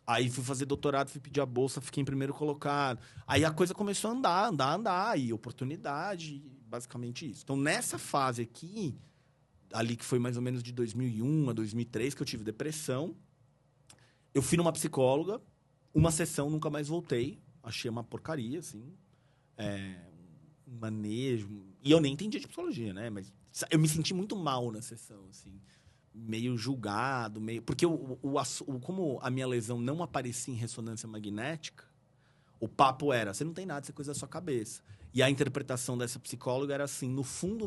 Aí fui fazer doutorado, fui pedir a bolsa, fiquei em primeiro colocado. Aí a coisa começou a andar. E oportunidade, basicamente isso. Então, nessa fase aqui, ali que foi mais ou menos de 2001 a 2003, que eu tive depressão. Eu fui numa psicóloga, uma sessão, nunca mais voltei. Achei uma porcaria, assim. Um manejo. E eu nem entendia de psicologia, né? Mas eu me senti muito mal na sessão, assim. Meio julgado, meio... Porque como a minha lesão não aparecia em ressonância magnética, o papo era, você não tem nada, isso é coisa da sua cabeça. E a interpretação dessa psicóloga era assim, no fundo,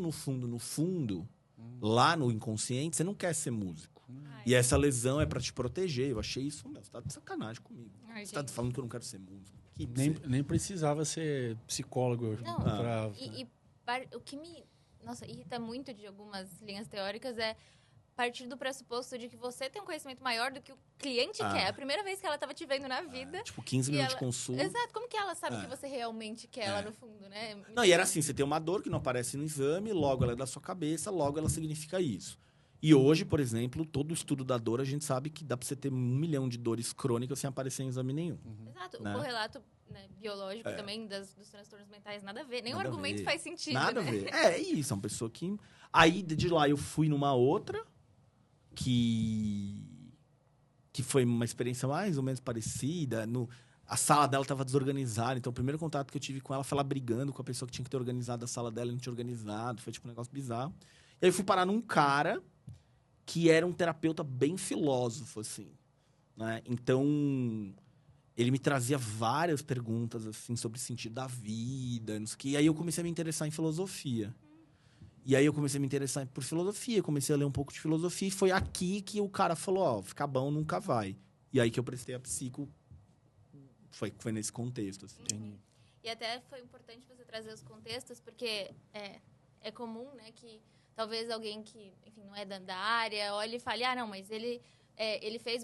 lá no inconsciente, você não quer ser músico. E essa lesão é pra te proteger. Eu achei isso, você tá de sacanagem comigo. Você tá falando que eu não quero ser músico. Nem precisava ser psicólogo. Não, o que me irrita muito de algumas linhas teóricas é partir do pressuposto de que você tem um conhecimento maior do que o cliente quer. É a primeira vez que ela estava te vendo na vida. Tipo, 15 minutos de consulta. Exato. Como que ela sabe o que você realmente quer lá no fundo, né? Não, e era assim, você tem uma dor que não aparece no exame, logo ela é da sua cabeça, logo ela significa isso. E hoje, por exemplo, todo o estudo da dor, a gente sabe que dá pra você ter 1 milhão de dores crônicas sem aparecer em exame nenhum. Exato. Né? O correlato biológico também dos transtornos mentais, nada a ver. Nenhum argumento faz sentido, Nada né? a ver. É isso, é uma pessoa que... Aí, de lá, eu fui numa outra, que foi uma experiência mais ou menos parecida. A sala dela estava desorganizada, então o primeiro contato que eu tive com ela foi ela brigando com a pessoa que tinha que ter organizado a sala dela e não tinha organizado. Foi tipo um negócio bizarro. E aí eu fui parar num cara que era um terapeuta bem filósofo, assim, né? Então, ele me trazia várias perguntas, assim, sobre o sentido da vida, não sei o quê. E aí eu comecei a me interessar em filosofia. E aí eu comecei a me interessar por filosofia, comecei a ler um pouco de filosofia. E foi aqui que o cara falou, ficar bom nunca vai. E aí que eu prestei a psico, foi nesse contexto, assim. Uhum. E até foi importante você trazer os contextos, porque é comum, né, que talvez alguém que, enfim, não é da área, olhe e fale, não, mas ele fez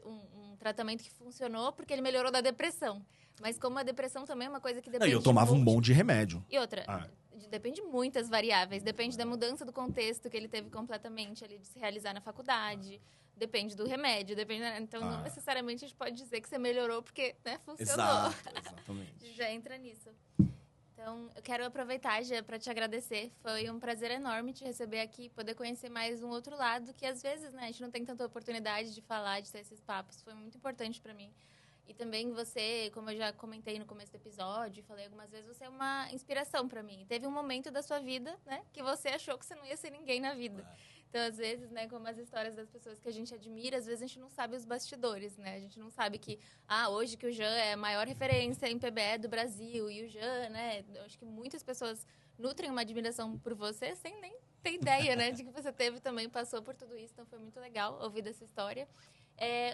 um tratamento que funcionou porque ele melhorou da depressão. Mas como a depressão também é uma coisa que depende... eu tomava um monte de remédio. E outra, depende de muitas variáveis. Depende da mudança do contexto que ele teve completamente ali de se realizar na faculdade. Depende do remédio. Então, não necessariamente a gente pode dizer que você melhorou porque, né, funcionou. Exatamente. Já entra nisso. Então, eu quero aproveitar, Gê, para te agradecer. Foi um prazer enorme te receber aqui, poder conhecer mais um outro lado, que às vezes, né, a gente não tem tanta oportunidade de falar, de ter esses papos. Foi muito importante para mim. E também você, como eu já comentei no começo do episódio, falei algumas vezes, você é uma inspiração para mim. Teve um momento da sua vida, né, que você achou que você não ia ser ninguém na vida. Então, às vezes, né, como as histórias das pessoas que a gente admira, às vezes a gente não sabe os bastidores, né? A gente não sabe que, hoje que o Jean é a maior referência em PBE do Brasil, e o Jean, né, eu acho que muitas pessoas nutrem uma admiração por você sem nem ter ideia, né, de que você passou por tudo isso. Então, foi muito legal ouvir dessa história.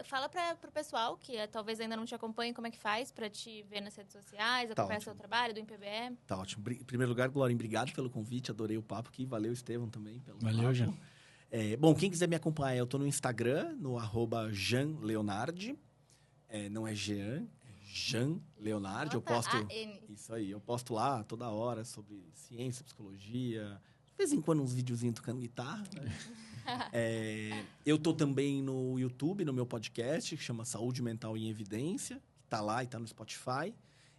Fala pro pessoal que talvez ainda não te acompanhe, como é que faz para te ver nas redes sociais, acompanhar seu trabalho do IMPBE. Tá ótimo. Em primeiro lugar, Glorinha, obrigado pelo convite, adorei o papo aqui. Valeu, Estevão, também. Valeu, Jean. Bom, quem quiser me acompanhar, eu tô no Instagram, no @JeanLeonardi. Não é Jean, é Jean Leonardi. Eu posto... Isso aí, eu posto lá toda hora sobre ciência, psicologia. De vez em quando uns videozinhos tocando guitarra, né? Eu tô também no YouTube, no meu podcast, que chama Saúde Mental em Evidência, que tá lá e tá no Spotify.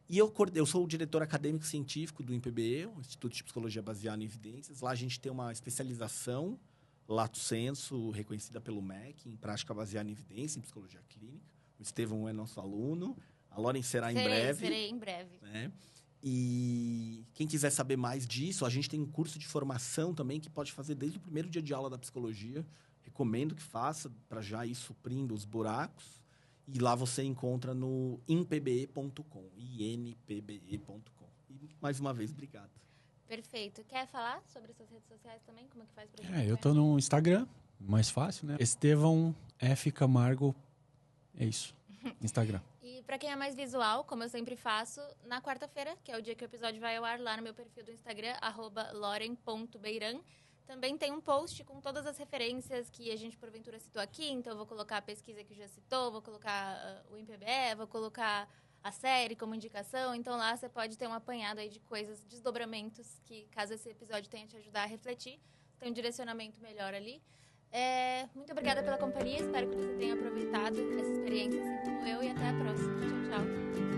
E eu sou o diretor acadêmico científico do IMPBE, o Instituto de Psicologia Baseada em Evidências. Lá a gente tem uma especialização, lato sensu, reconhecida pelo MEC, em prática baseada em evidência, em psicologia clínica. O Estevão é nosso aluno, a Loren será em breve. Serei em breve. Né? E quem quiser saber mais disso, a gente tem um curso de formação também que pode fazer desde o primeiro dia de aula da psicologia. Recomendo que faça para já ir suprindo os buracos. E lá você encontra no inpbe.com, inpbe.com. E mais uma vez, obrigado. Perfeito. Quer falar sobre suas redes sociais também? Como é que faz pra gente? Eu tô no Instagram, mais fácil, né? Estevão F. Camargo, é isso, Instagram. E para quem é mais visual, como eu sempre faço, na quarta-feira, que é o dia que o episódio vai ao ar, lá no meu perfil do Instagram, @loren.beiran, também tem um post com todas as referências que a gente, porventura, citou aqui. Então, eu vou colocar a pesquisa que já citou, vou colocar o IMPBE, vou colocar a série como indicação. Então, lá você pode ter um apanhado aí de coisas, desdobramentos, que, caso esse episódio tenha te ajudar a refletir, tem um direcionamento melhor ali. Muito obrigada pela companhia, espero que você tenha aproveitado essa experiência assim como eu, e até a próxima. Tchau, tchau.